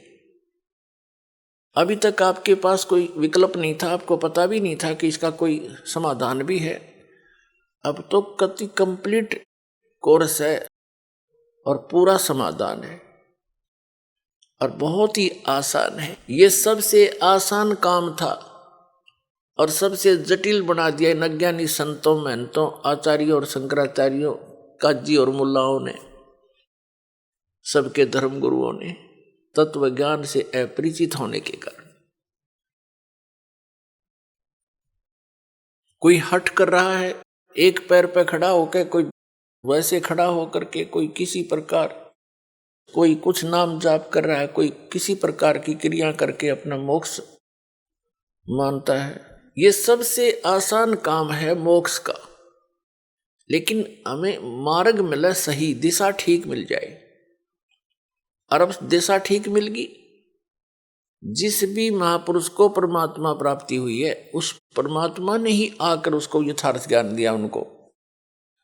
अभी तक आपके पास कोई विकल्प नहीं था, आपको पता भी नहीं था कि इसका कोई समाधान भी है। अब तो कति कंप्लीट कोर्स है और पूरा समाधान है, और बहुत ही आसान है। ये सबसे आसान काम था और सबसे जटिल बना दिया इन अज्ञानी संतों, महंतों, आचार्यों और शंकराचार्यों, काजी और मुल्लाओं ने, सबके धर्म गुरुओं ने, तत्व ज्ञान से अपरिचित होने के कारण। कोई हट कर रहा है, एक पैर पे खड़ा होकर, कोई वैसे खड़ा होकर के, कोई किसी प्रकार, कोई कुछ नाम जाप कर रहा है, कोई किसी प्रकार की क्रिया करके अपना मोक्ष मानता है। ये सबसे आसान काम है मोक्ष का, लेकिन हमें मार्ग मिले, सही दिशा ठीक मिल जाए। और अब दिशा ठीक मिल गई। जिस भी महापुरुष को परमात्मा प्राप्ति हुई है, उस परमात्मा ने ही आकर उसको यथार्थ ज्ञान दिया उनको।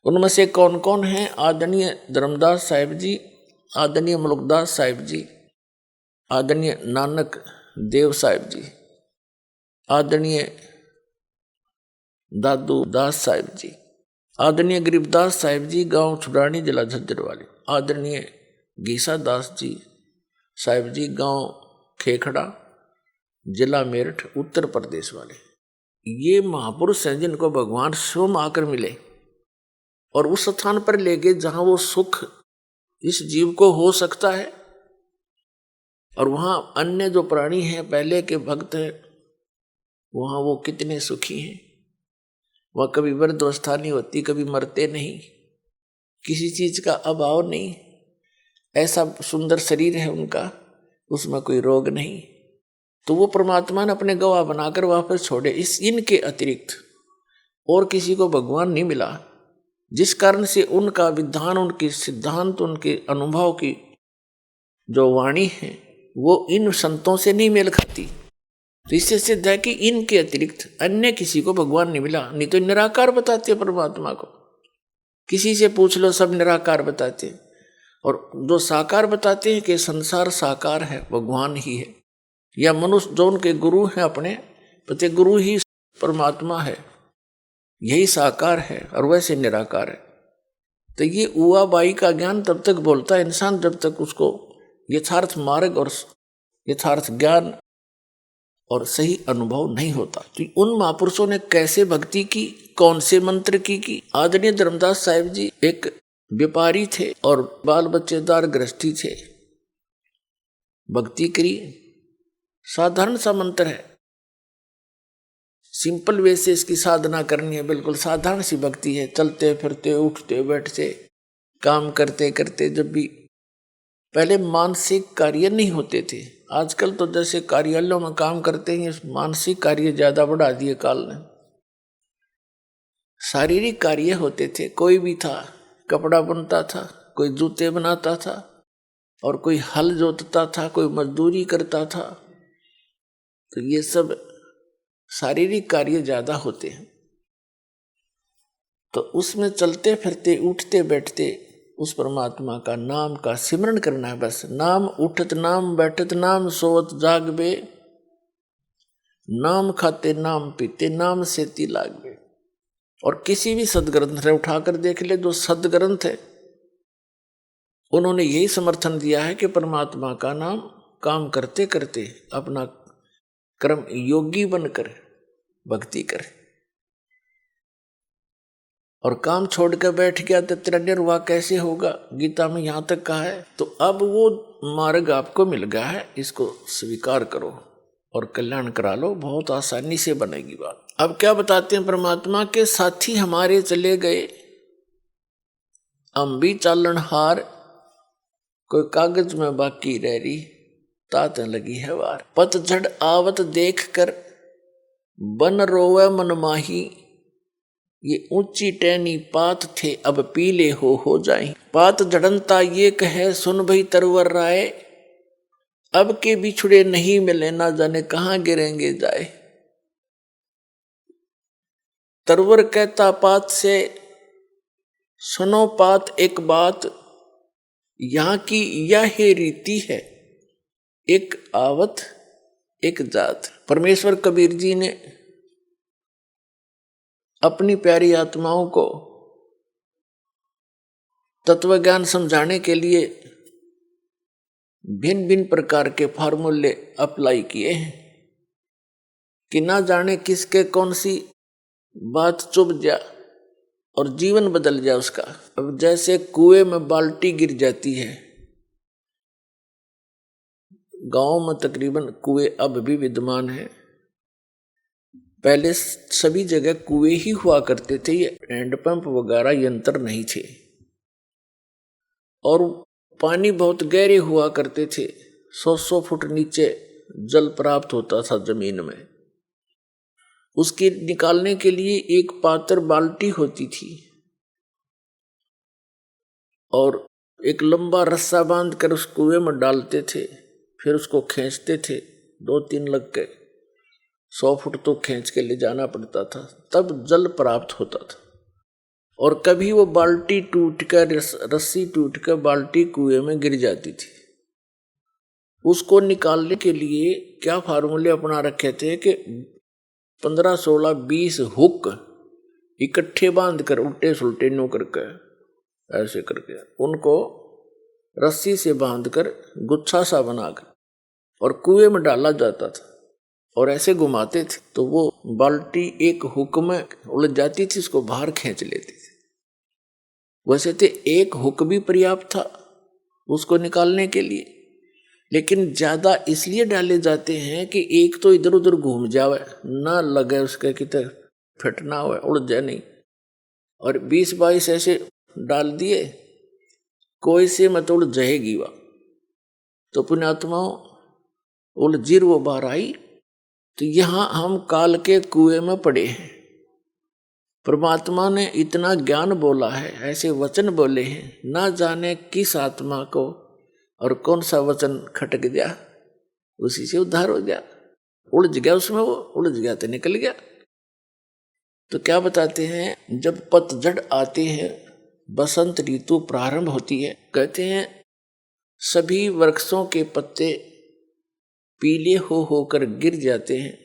उनमें से कौन कौन हैं? आदरणीय धर्मदास साहिब जी, आदरणीय मुलुकदास साहिब जी, आदरणीय नानक देव साहिब जी, आदरणीय दादू दास साहिब जी, आदरणीय गरीबदास साहिब जी, गांव छुड़ानी, जिला झज्जर वाले, आदरणीय गीसा दास जी साहिब जी, गांव खेखड़ा, जिला मेरठ, उत्तर प्रदेश वाले। ये महापुरुष हैं जिनको भगवान स्वयं आकर मिले और उस स्थान पर ले गए जहां वो सुख इस जीव को हो सकता है। और वहां अन्य जो प्राणी हैं, पहले के भक्त हैं, वहां वो कितने सुखी हैं। वह कभी वृद्धावस्था नहीं होती, कभी मरते नहीं, किसी चीज का अभाव नहीं, ऐसा सुंदर शरीर है उनका, उसमें कोई रोग नहीं। तो वो परमात्मा ने अपने गवाह बनाकर वापस छोड़े। इनके अतिरिक्त और किसी को भगवान नहीं मिला जिस कारण से उनका विधान, उनके सिद्धांत, उनके अनुभव की जो वाणी है वो इन संतों से नहीं मेल खाती। तो इससे सिद्ध है कि इनके अतिरिक्त अन्य किसी को भगवान नहीं मिला। नहीं तो निराकार बताते परमात्मा को, किसी से पूछ लो सब निराकार बताते हैं। और जो साकार बताते हैं कि संसार साकार है, भगवान ही है, या मनुष्य जो उनके गुरु हैं अपने पति गुरु ही परमात्मा है, यही साकार है और वैसे निराकार है। तो ये उआ बाई का ज्ञान तब तक बोलता है इंसान जब तक उसको यथार्थ मार्ग और यथार्थ ज्ञान और सही अनुभव नहीं होता। तो उन महापुरुषों ने कैसे भक्ति की, कौन से मंत्र की। आदरणीय धर्मदास साहिब जी एक व्यापारी थे और बाल बच्चेदार गृहस्थी थे। भक्ति करी, साधारण सा मंत्र है, सिंपल वे से इसकी साधना करनी है, बिल्कुल साधारण सी भक्ति है। चलते फिरते, उठते बैठते, काम करते करते, जब भी पहले मानसिक कार्य नहीं होते थे। आजकल तो जैसे कार्यालयों में काम करते हैं, मानसिक कार्य ज्यादा बढ़ा दिए काल ने। शारीरिक कार्य होते थे, कोई भी था, कपड़ा बुनता था, कोई जूते बनाता था, और कोई हल जोतता था, कोई मजदूरी करता था। तो ये सब शारीरिक कार्य ज्यादा होते हैं। तो उसमें चलते फिरते, उठते बैठते उस परमात्मा का नाम का सिमरण करना है बस। नाम उठत नाम बैठत नाम सोवत जागबे, नाम खाते नाम पीते नाम सेती लागबे। और किसी भी सदग्रंथ ने उठाकर देख ले, जो सदग्रंथ है उन्होंने यही समर्थन दिया है कि परमात्मा का नाम काम करते करते अपना कर्म योगी बनकर भक्ति करे। और काम छोड़ कर बैठ गया तो तेरा निर्वाह कैसे होगा, गीता में यहां तक कहा है। तो अब वो मार्ग आपको मिल गया है, इसको स्वीकार करो और कल्याण करा लो, बहुत आसानी से बनेगी बात। अब क्या बताते हैं, परमात्मा के साथी हमारे चले गए, हम भी चालन हार, कोई कागज में बाकी रह रही, तात लगी है वार। पतझड़ आवत देख कर बन रोवे मन माही, ये ऊंची टहनी पात थे अब पीले हो जाए। पात जड़नता ये कहे सुन भई तरवर राय, अब के बिछुड़े नहीं मिले ना जाने कहां गिरेंगे जाए। तरवर कहता पात से, सुनो पात एक बात, यहां की यह रीति है, एक आवत एक जात। परमेश्वर कबीर जी ने अपनी प्यारी आत्माओं को तत्व ज्ञान समझाने के लिए भिन्न भिन्न प्रकार के फार्मूले अप्लाई किए हैं कि ना जाने किसके कौन सी बात चुभ जा और जीवन बदल जाए उसका। अब जैसे कुएं में बाल्टी गिर जाती है, गांव में तकरीबन कुएं अब भी विद्यमान है, पहले सभी जगह कुएं ही हुआ करते थे, ये हैंडपंप वगैरह यंत्र नहीं थे। और पानी बहुत गहरे हुआ करते थे, 100 फुट नीचे जल प्राप्त होता था जमीन में। उसके निकालने के लिए एक पात्र बाल्टी होती थी और एक लंबा रस्सा बांधकर उस कुएं में डालते थे, फिर उसको खींचते थे, 2-3 लग के 100 फुट तो खींच के ले जाना पड़ता था, तब जल प्राप्त होता था। और कभी वो बाल्टी टूट कर, रस्सी टूट कर बाल्टी कुएं में गिर जाती थी। उसको निकालने के लिए क्या फार्मूले अपना रखे थे कि 15, 16, 20 हुक इकट्ठे बांध कर उल्टे सुलटे नो करके ऐसे करके उनको रस्सी से बांधकर गुच्छा सा बनाकर और कुएं में डाला जाता था और ऐसे घुमाते थे तो वो बाल्टी एक हुक में उलझ जाती थी, उसको बाहर खींच लेती थी। वैसे तो एक हुक भी पर्याप्त था उसको निकालने के लिए, लेकिन ज्यादा इसलिए डाले जाते हैं कि एक तो इधर उधर घूम जावे, ना लगे उसके कितने फिटना हुआ, उड़ जाए नहीं। और 20-22 ऐसे डाल दिए, कोई से मत उड़ जाएगी वह, तो पुण्यात्माओं उलझिर वो बाहर आई। तो यहां हम काल के कुएं में पड़े हैं। परमात्मा ने इतना ज्ञान बोला है, ऐसे वचन बोले हैं, ना जाने किस आत्मा को और कौन सा वचन खटक गया, उसी से उद्धार हो गया। उलझ गया उसमें, वो उलझ गया तो निकल गया। तो क्या बताते हैं, जब पतझड़ आती है, बसंत ऋतु प्रारंभ होती है, कहते हैं सभी वृक्षों के पत्ते पीले हो होकर गिर जाते हैं।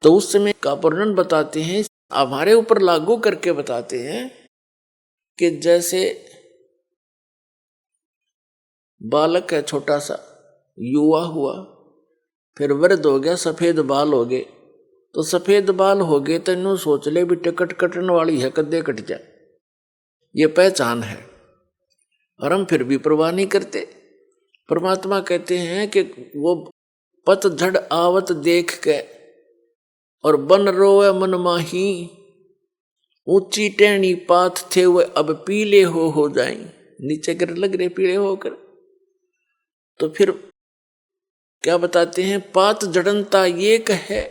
तो उस समय का वर्णन बताते हैं, हमारे ऊपर लागू करके बताते हैं कि जैसे बालक है छोटा सा, युवा हुआ, फिर वृद्ध हो गया, सफेद बाल हो गए। तो सफेद बाल हो गए तो यूं सोच ले भी टिकट कटने वाली है, कद्दे कट जाए, ये पहचान है, और हम फिर भी परवाह नहीं करते। परमात्मा कहते हैं कि वो पतझड़ आवत देख के और बन रोए मन माही, ऊंची टेढ़ी पात थे वे अब पीले हो जाएं, नीचे गिर लग रहे पीले होकर। तो फिर क्या बताते हैं, पात जड़नता ये कहे,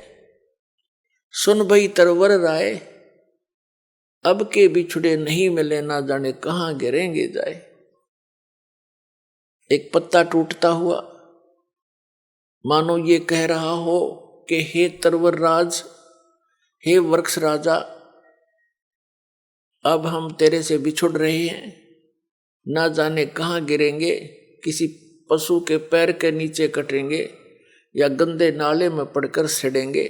सुन भई तरवर राय, अब के बिछुड़े नहीं मिले, ना जाने कहां गिरेंगे जाए। एक पत्ता टूटता हुआ मानो ये कह रहा हो कि हे तरवर राज, हे वृक्ष राजा, अब हम तेरे से बिछुड़ रहे हैं, ना जाने कहां गिरेंगे, किसी पशु के पैर के नीचे कटेंगे या गंदे नाले में पड़कर सड़ेंगे,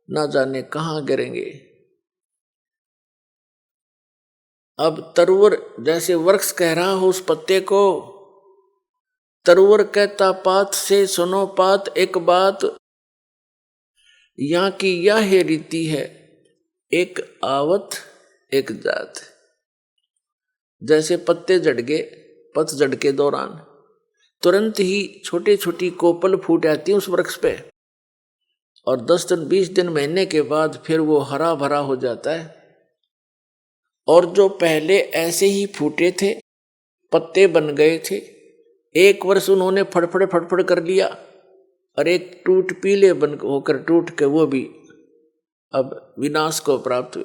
ना जाने कहां गिरेंगे। अब तरवर जैसे वृक्ष कह रहा हो उस पत्ते को, तरवर कहता पात से सुनो पात एक बात, यहाँ की यह रीति है, एक आवत एक जात। जैसे पत्ते झड़ गए पतझड़ के दौरान, तुरंत ही छोटी छोटी कोपल फूट आती है उस वृक्ष पे, और 10 दिन 20 दिन महीने के बाद फिर वो हरा भरा हो जाता है। और जो पहले ऐसे ही फूटे थे, पत्ते बन गए थे, एक वर्ष उन्होंने फड़फड़ फड़फड़ कर लिया, और एक टूट पीले बन होकर टूट के वो भी अब विनाश को प्राप्त हुए।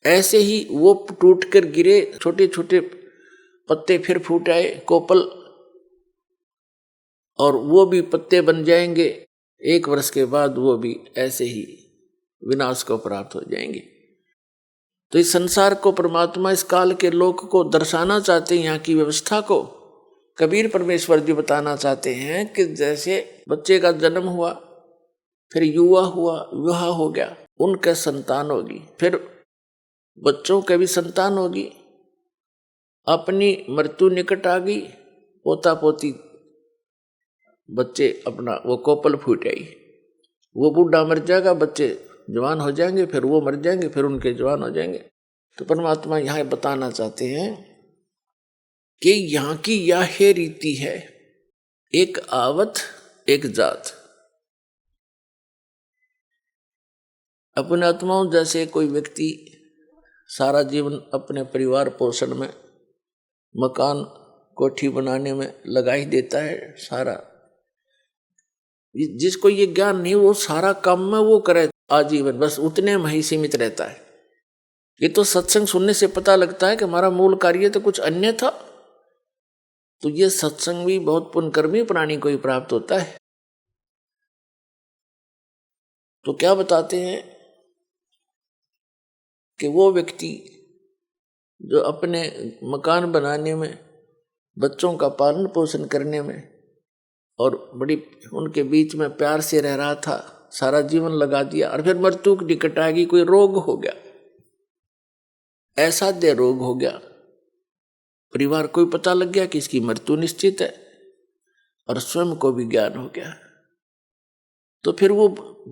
ऐसे ही वो टूट कर गिरे, छोटे छोटे पत्ते फिर फूट आए, कोपल, और वो भी पत्ते बन जाएंगे, 1 वर्ष के बाद वो भी ऐसे ही विनाश को प्राप्त हो जाएंगे। तो इस संसार को परमात्मा इस काल के लोक को दर्शाना चाहते हैं, यहाँ की व्यवस्था को कबीर परमेश्वर जी बताना चाहते हैं कि जैसे बच्चे का जन्म हुआ, फिर युवा हुआ, विवाह हो गया, उनके संतान होगी, फिर बच्चों के भी संतान होगी, अपनी मृत्यु निकट आ गई, पोता पोती बच्चे अपना वो कोपल फूट आई, वो बूढ़ा मर जाएगा, बच्चे जवान हो जाएंगे, फिर वो मर जाएंगे, फिर उनके जवान हो जाएंगे। तो परमात्मा यहाँ बताना चाहते हैं कि यहाँ की यह रीति है, एक आवत एक जात। अपने आत्माओं जैसे कोई व्यक्ति सारा जीवन अपने परिवार पोषण में, मकान कोठी बनाने में लगा ही देता है सारा, जिसको ये ज्ञान नहीं वो सारा काम में वो करे आजीवन, बस उतने में ही सीमित रहता है। ये तो सत्संग सुनने से पता लगता है कि हमारा मूल कार्य तो कुछ अन्य था। तो ये सत्संग भी बहुत पुण्यकर्मी प्राणी को ही प्राप्त होता है। तो क्या बताते हैं कि वो व्यक्ति जो अपने मकान बनाने में, बच्चों का पालन पोषण करने में और बड़ी उनके बीच में प्यार से रह रहा था, सारा जीवन लगा दिया, और फिर मृत्यु की निकट आ गई, कोई रोग हो गया, असाध्य रोग हो गया, परिवार को भी पता लग गया कि इसकी मृत्यु निश्चित है, और स्वयं को भी ज्ञान हो गया। तो फिर वो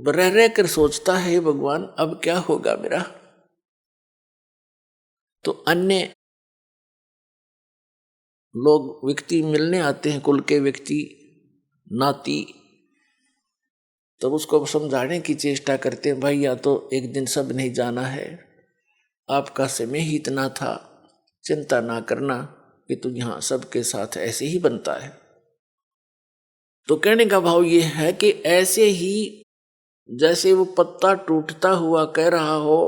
रह रह कर सोचता है, भगवान अब क्या होगा मेरा। तो अन्य लोग व्यक्ति मिलने आते हैं, कुल के व्यक्ति, नाती, तो उसको समझाने की चेष्टा करते हैं, भाई या तो एक दिन सब नहीं जाना है, आपका समय ही इतना था, चिंता ना करना कि तू यहाँ सबके साथ ऐसे ही बनता है। तो कहने का भाव ये है कि ऐसे ही जैसे वो पत्ता टूटता हुआ कह रहा हो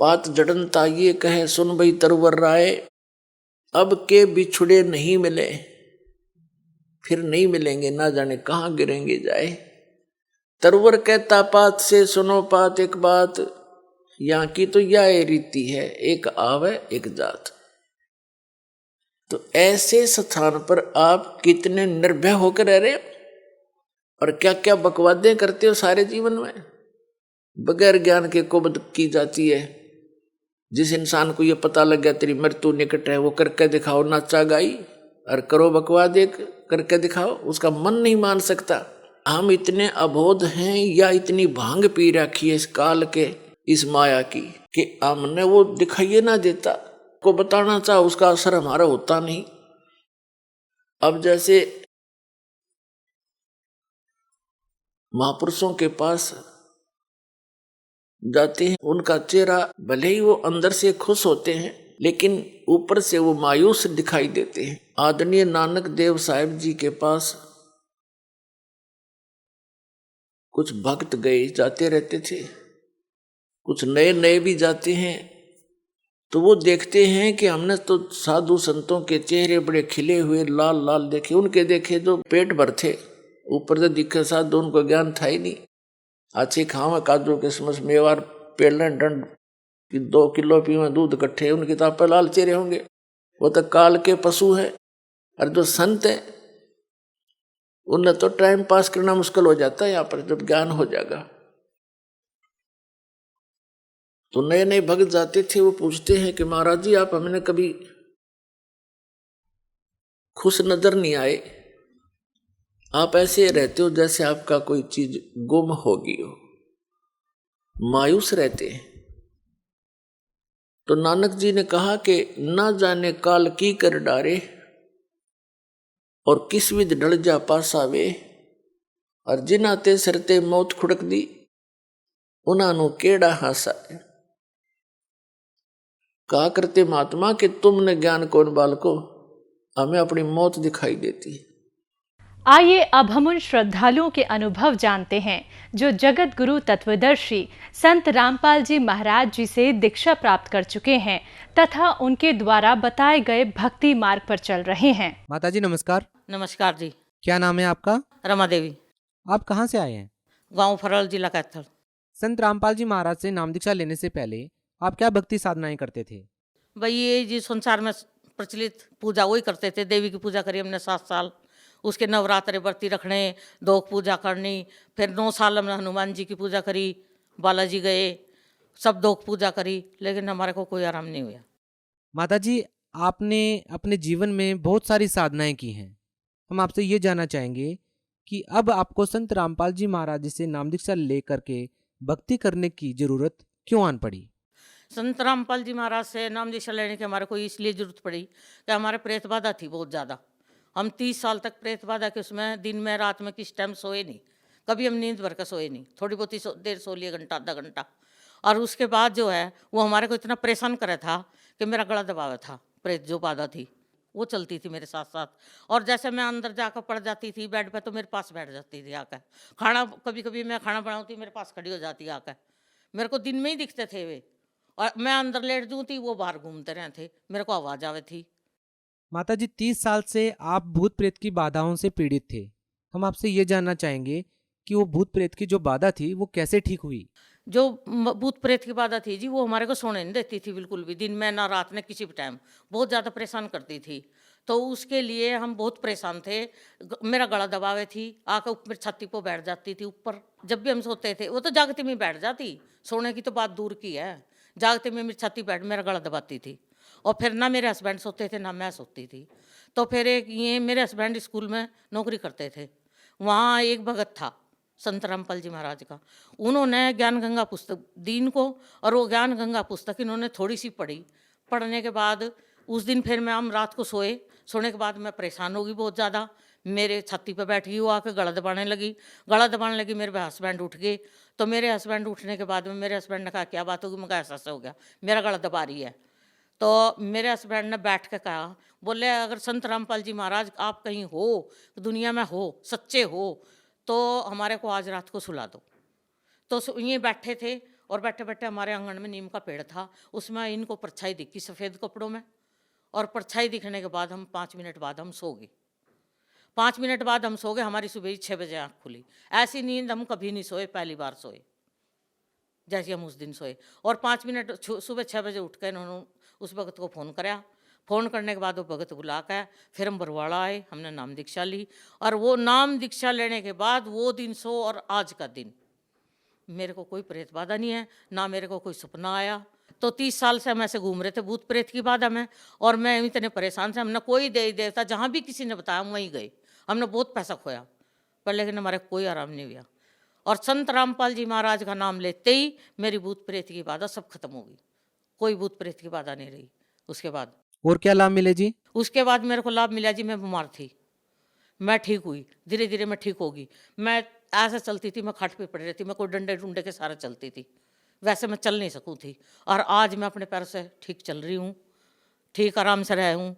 पात जड़नता ये कहे सुन भई तरवर राय, अब के बिछुड़े नहीं मिले, फिर नहीं मिलेंगे, ना जाने कहाँ गिरेंगे जाए। तरवर कहता पात से सुनो पात एक बात, यहाँ की तो यह रीति है, एक आवे एक जात। तो ऐसे स्थान पर आप कितने निर्भय होकर रह रहे हो और क्या क्या बकवादें करते हो सारे जीवन में, बगैर ज्ञान के कुबद की जाती है। जिस इंसान को ये पता लग गया तेरी मृत्यु निकट है, वो करके दिखाओ नाचा गाई और करो बकवाद एक करके दिखाओ, उसका मन नहीं मान सकता। हम इतने अबोध हैं या इतनी भांग पी रखी है इस काल के, इस माया की, कि हमने वो दिखाइए ना देता, को बताना चाह उसका असर हमारा होता नहीं। अब जैसे महापुरुषों के पास जाते हैं, उनका चेहरा भले ही वो अंदर से खुश होते हैं लेकिन ऊपर से वो मायूस दिखाई देते हैं। आदरणीय नानक देव साहिब जी के पास कुछ भक्त गए जाते रहते थे, कुछ नए नए भी जाते हैं, तो वो देखते हैं कि हमने तो साधु संतों के चेहरे बड़े खिले हुए लाल लाल देखे, उनके देखे जो पेट भर थे, ऊपर से दिखे साधु, उनको ज्ञान था ही नहीं। अच्छी खावा काजू किस्मस मेवार पेलन डंड कि 2 किलो पीवे दूध इकट्ठे, उनकी तो आप लाल चेहरे होंगे, वो तो काल के पशु है। और जो संत है उन्हें तो टाइम पास करना मुश्किल हो जाता है यहाँ पर, जब ज्ञान हो जाएगा। तो नए नए भक्त जाते थे, वो पूछते हैं कि महाराज जी आप हमें कभी खुश नजर नहीं आए, आप ऐसे रहते हो जैसे आपका कोई चीज गुम हो गई हो, मायूस रहते हैं। तो नानक जी ने कहा कि ना जाने काल की कर डारे और किस विध ढल जा पासावे, और जिन्हां ते सरते मौत खुड़क दी उन्हां नु केड़ा हासा। कहा करते महात्मा कि तुमने ज्ञान कौन बालको, हमें अपनी मौत दिखाई देती है। आइए अब हम उन श्रद्धालुओं के अनुभव जानते हैं जो जगत गुरु तत्वदर्शी संत रामपाल जी महाराज जी से दीक्षा प्राप्त कर चुके हैं तथा उनके द्वारा बताए गए भक्ति मार्ग पर चल रहे हैं। माता जी नमस्कार। नमस्कार जी। क्या नाम है आपका? रमा देवी। आप कहाँ से आए हैं? गांव फरल, जिला कैथल। संत रामपाल जी महाराज से नाम दीक्षा लेने से पहले आप क्या भक्ति साधनाएं करते थे? भाई ये जी संसार में प्रचलित पूजा वही करते थे। देवी की पूजा करी हमने 7 साल, उसके नवरात्रे व्रती रखने, दोख पूजा करनी, फिर 9 साल हमने हनुमान जी की पूजा करी, बालाजी गए, सब दोख पूजा करी, लेकिन हमारे को कोई आराम नहीं हुआ। माता जी आपने अपने जीवन में बहुत सारी साधनाएं की हैं, हम आपसे ये जानना चाहेंगे कि अब आपको संत रामपाल जी महाराज से नाम दीक्षा लेकर के भक्ति करने की जरूरत क्यों आन पड़ी? संत रामपाल जी महाराज से नाम दीक्षा लेने की हमारे को इसलिए जरूरत पड़ी कि हमारे प्रेत बाधा थी बहुत ज़्यादा। हम 30 साल तक प्रेत बाधा के उसमें दिन में रात में किस टाइम सोए नहीं, कभी हम नींद भर कर सोए नहीं, थोड़ी बहुत ही देर सो लिए, घंटा आधा घंटा। और उसके बाद जो है वो हमारे को इतना परेशान करे था कि मेरा गला दबावा था, प्रेत जो बाधा थी वो चलती थी मेरे साथ साथ। और जैसे मैं अंदर जाकर पड़ जाती थी बेड पे तो मेरे पास बैठ जाती थी आकर। खाना कभी कभी मैं खाना बनाती मेरे पास खड़ी हो जाती आकर, मेरे को दिन में ही दिखते थे वे, और मैं अंदर लेट दूँ थी वो बाहर घूमते रहे थे, मेरे को आवाज़ आवे थी। माता जी 30 साल से आप भूत प्रेत की बाधाओं से पीड़ित थे, हम आपसे ये जानना चाहेंगे कि वो भूत प्रेत की जो बाधा थी वो कैसे ठीक हुई? जो भूत प्रेत की बाधा थी जी वो हमारे को सोने नहीं देती थी बिल्कुल भी, दिन में ना रात में किसी भी टाइम, बहुत ज़्यादा परेशान करती थी। तो उसके लिए हम बहुत परेशान थे। मेरा गला दबावे थी, आकर ऊपर छाती पर बैठ जाती थी ऊपर, जब भी हम सोते थे। वो तो जागते में बैठ जाती, सोने की तो बात दूर की है, जागते में मेरी छाती बैठ मेरा गला दबाती थी। और फिर ना मेरे हस्बैंड सोते थे ना मैं सोती थी। तो फिर एक ये मेरे हस्बैंड स्कूल में नौकरी करते थे, वहाँ एक भगत था संत रामपाल जी महाराज का, उन्होंने ज्ञान गंगा पुस्तक दी इनको, और वो ज्ञान गंगा पुस्तक इन्होंने थोड़ी सी पढ़ी। पढ़ने के बाद उस दिन फिर मैं हम रात को सोने के बाद मैं परेशान हो गई बहुत ज़्यादा, मेरे छाती पर बैठ गई, वो आकर गला दबाने लगी। मेरे हस्बैंड उठ गए। तो मेरे हस्बैंड उठने के बाद में मेरे हस्बैंड ने कहा क्या बात होगी, मैं कहा ऐसा हो गया, मेरा गला दबा रही है। तो मेरे हस्बैंड ने बैठ के कहा, बोले अगर संत रामपाल जी महाराज आप कहीं हो, दुनिया में हो, सच्चे हो, तो हमारे को आज रात को सुला दो। तो ये बैठे थे और बैठे बैठे हमारे आंगन में नीम का पेड़ था, उसमें इनको परछाई दिखी सफ़ेद कपड़ों में, और परछाई दिखने के बाद हम 5 मिनट बाद हम सो गए। 5 मिनट बाद हम सो गए, हमारी सुबह 6 बजे आँख खुली। ऐसी नींद हम कभी नहीं सोए, पहली बार सोए जैसे हम उस दिन सोए। और 5 मिनट सुबह 6 बजे उठ कर इन्होंने उस भगत को फ़ोन कराया। फ़ोन करने के बाद वो भगत बुला कर फिर हम बरवाड़ा आए, हमने नाम दीक्षा ली। और वो नाम दीक्षा लेने के बाद वो दिन सो और आज का दिन मेरे को कोई प्रेत बाधा नहीं है, ना मेरे को कोई सपना आया। तो 30 साल से हम ऐसे घूम रहे थे भूत प्रेत की बाधा में, और मैं इतने परेशान थे। हमने कोई देवी देवता जहाँ भी किसी ने बताया हम वहीं गए। हमने बहुत पैसा खोया पर लेकिन हमारे कोई आराम नहीं हुआ। और संत रामपाल जी महाराज का नाम लेते ही मेरी भूत प्रेत की बाधा सब खत्म हो गई, कोई भूत प्रेत की बाधा नहीं रही उसके बाद। और क्या लाभ मिले जी? उसके बाद मेरे को लाभ मिला जी, मैं बीमार थी, मैं ठीक हुई, धीरे धीरे मैं ठीक होगी। मैं ऐसे चलती थी, मैं खाट पे पड़ी रहती, मैं कोई डंडे डुंडे के सारे चलती थी, वैसे मैं चल नहीं सकूँ थी। और आज मैं अपने पैर से ठीक चल रही हूँ, ठीक आराम से रह हूँ,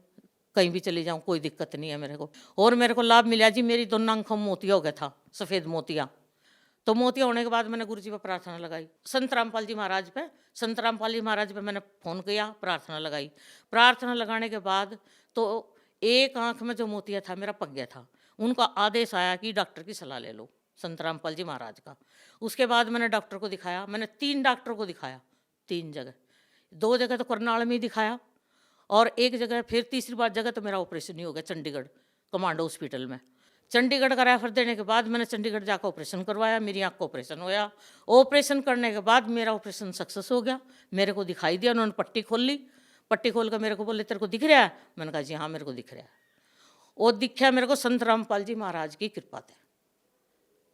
कहीं भी चली जाऊँ कोई दिक्कत नहीं है मेरे को। और मेरे को लाभ मिला जी, मेरी दोनों आंखों में मोतिया हो गया था, सफ़ेद मोतिया। तो मोतिया होने के बाद मैंने गुरु जी पर प्रार्थना लगाई, संत रामपाल जी महाराज पे। संत रामपाल जी महाराज पे मैंने फ़ोन किया, प्रार्थना लगाई। प्रार्थना लगाने के बाद तो एक आंख में जो मोतिया था मेरा पक गया था। उनका आदेश आया कि डॉक्टर की सलाह ले लो, संत रामपाल जी महाराज का। उसके बाद मैंने डॉक्टर को दिखाया, मैंने 3 डॉक्टर को दिखाया, 3 जगह, 2 जगह तो करनाल में ही दिखाया और 1 जगह फिर तीसरी बार जगह तो मेरा ऑपरेशन ही हो गया चंडीगढ़ कमांडो हॉस्पिटल में। चंडीगढ़ का रेफर देने के बाद मैंने चंडीगढ़ जाकर ऑपरेशन करवाया, मेरी आँख का ऑपरेशन होया। ऑपरेशन करने के बाद मेरा ऑपरेशन सक्सेस हो गया, मेरे को दिखाई दिया। उन्होंने पट्टी खोल ली, पट्टी खोल कर मेरे को बोले तेरे को दिख रहा है? मैंने कहा जी हाँ मेरे को दिख रहा है। और दिखा मेरे को संत रामपाल जी महाराज की कृपा थे,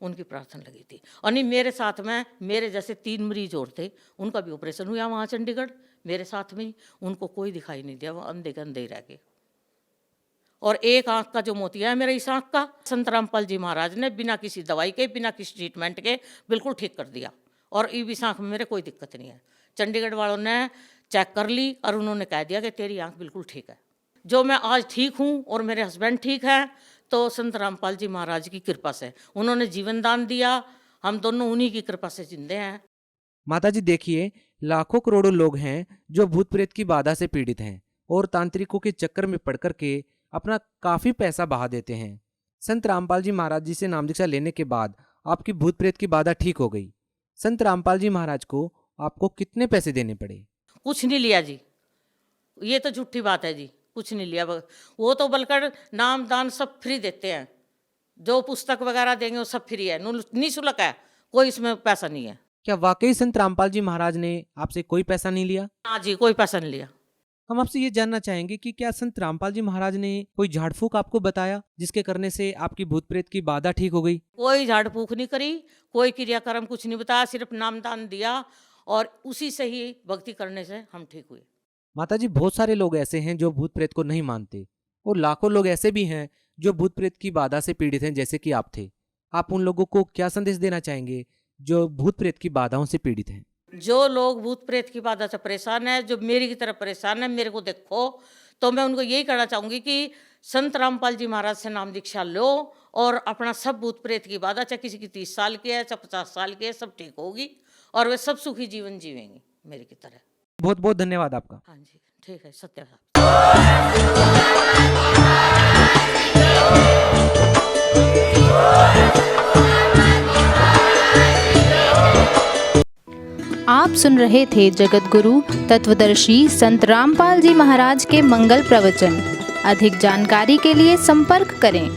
उनकी प्रार्थना लगी थी। और नहीं मेरे साथ में मेरे जैसे 3 मरीज और थे, उनका भी ऑपरेशन हुआ वहाँ चंडीगढ़ मेरे साथ में ही, उनको कोई दिखाई नहीं दिया, वो अंधे के अंधे ही रह गए। और एक आँख का जो मोतिया है मेरा इस आँख का, संत रामपाल जी महाराज ने बिना किसी दवाई के, बिना किसी ट्रीटमेंट के बिल्कुल ठीक कर दिया। और इस आँख में मेरे कोई दिक्कत नहीं है। चंडीगढ़ वालों ने चेक कर ली और उन्होंने कह दिया कि तेरी आँख बिल्कुल ठीक है। जो मैं आज ठीक हूँ और मेरे हस्बैंड ठीक हैं तो संत रामपाल जी महाराज की कृपा से, उन्होंने जीवन दान दिया, हम दोनों उन्हीं की कृपा से जिंदे हैं। माता जी देखिए, लाखों करोड़ों लोग हैं जो भूत प्रेत की बाधा से पीड़ित हैं और तांत्रिकों के चक्कर में पड़ करके अपना काफी पैसा बहा देते हैं। संत रामपाल जी महाराज जी से नाम दीक्षा लेने के बाद आपकी भूत प्रेत की बाधा ठीक हो गई। संत रामपाल जी महाराज को आपको कितने पैसे देने पड़े? कुछ नहीं लिया जी, ये तो झूठी बात है जी, कुछ नहीं लिया। वो तो बल्कि नाम दान सब फ्री देते हैं, जो पुस्तक वगैरह देंगे वो सब फ्री है, निःशुल्क है, कोई इसमें पैसा नहीं है। क्या वाकई संत रामपाल जी महाराज ने आपसे कोई पैसा नहीं लिया? हाँ जी, कोई पैसा नहीं लिया। हम आपसे ये जानना चाहेंगे कि क्या संत रामपाल जी महाराज ने कोई झाड़ फूक आपको बताया जिसके करने से आपकी भूत प्रेत की बाधा ठीक हो गई? कोई झाड़ फूक नहीं करी, कोई क्रियाक्रम कुछ नहीं बताया, सिर्फ नाम दान दिया और उसी से ही भक्ति करने से हम ठीक हुए। माता जी बहुत सारे लोग ऐसे हैं जो भूत प्रेत को नहीं मानते और लाखों लोग ऐसे भी हैं जो भूत प्रेत की बाधा से पीड़ित हैं, जैसे कि आप थे। आप उन लोगों को क्या संदेश देना चाहेंगे जो भूत प्रेत की बाधाओं से पीड़ित हैं? जो लोग भूत प्रेत की बाधा से परेशान है, जो मेरी की तरह परेशान है, मेरे को देखो, तो मैं उनको यही कहना चाहूँगी कि संत रामपाल जी महाराज से नाम दीक्षा लो और अपना सब भूत प्रेत की बाधा, चाहे किसी की 30 साल की है, चाहे 50 साल की है, सब ठीक होगी और वे सब सुखी जीवन जीवेंगे मेरी की तरह। बहुत बहुत धन्यवाद आपका। हाँ जी, ठीक है, सत्य साहब। आप सुन रहे थे जगत गुरु तत्वदर्शी संत रामपाल जी महाराज के मंगल प्रवचन। अधिक जानकारी के लिए संपर्क करें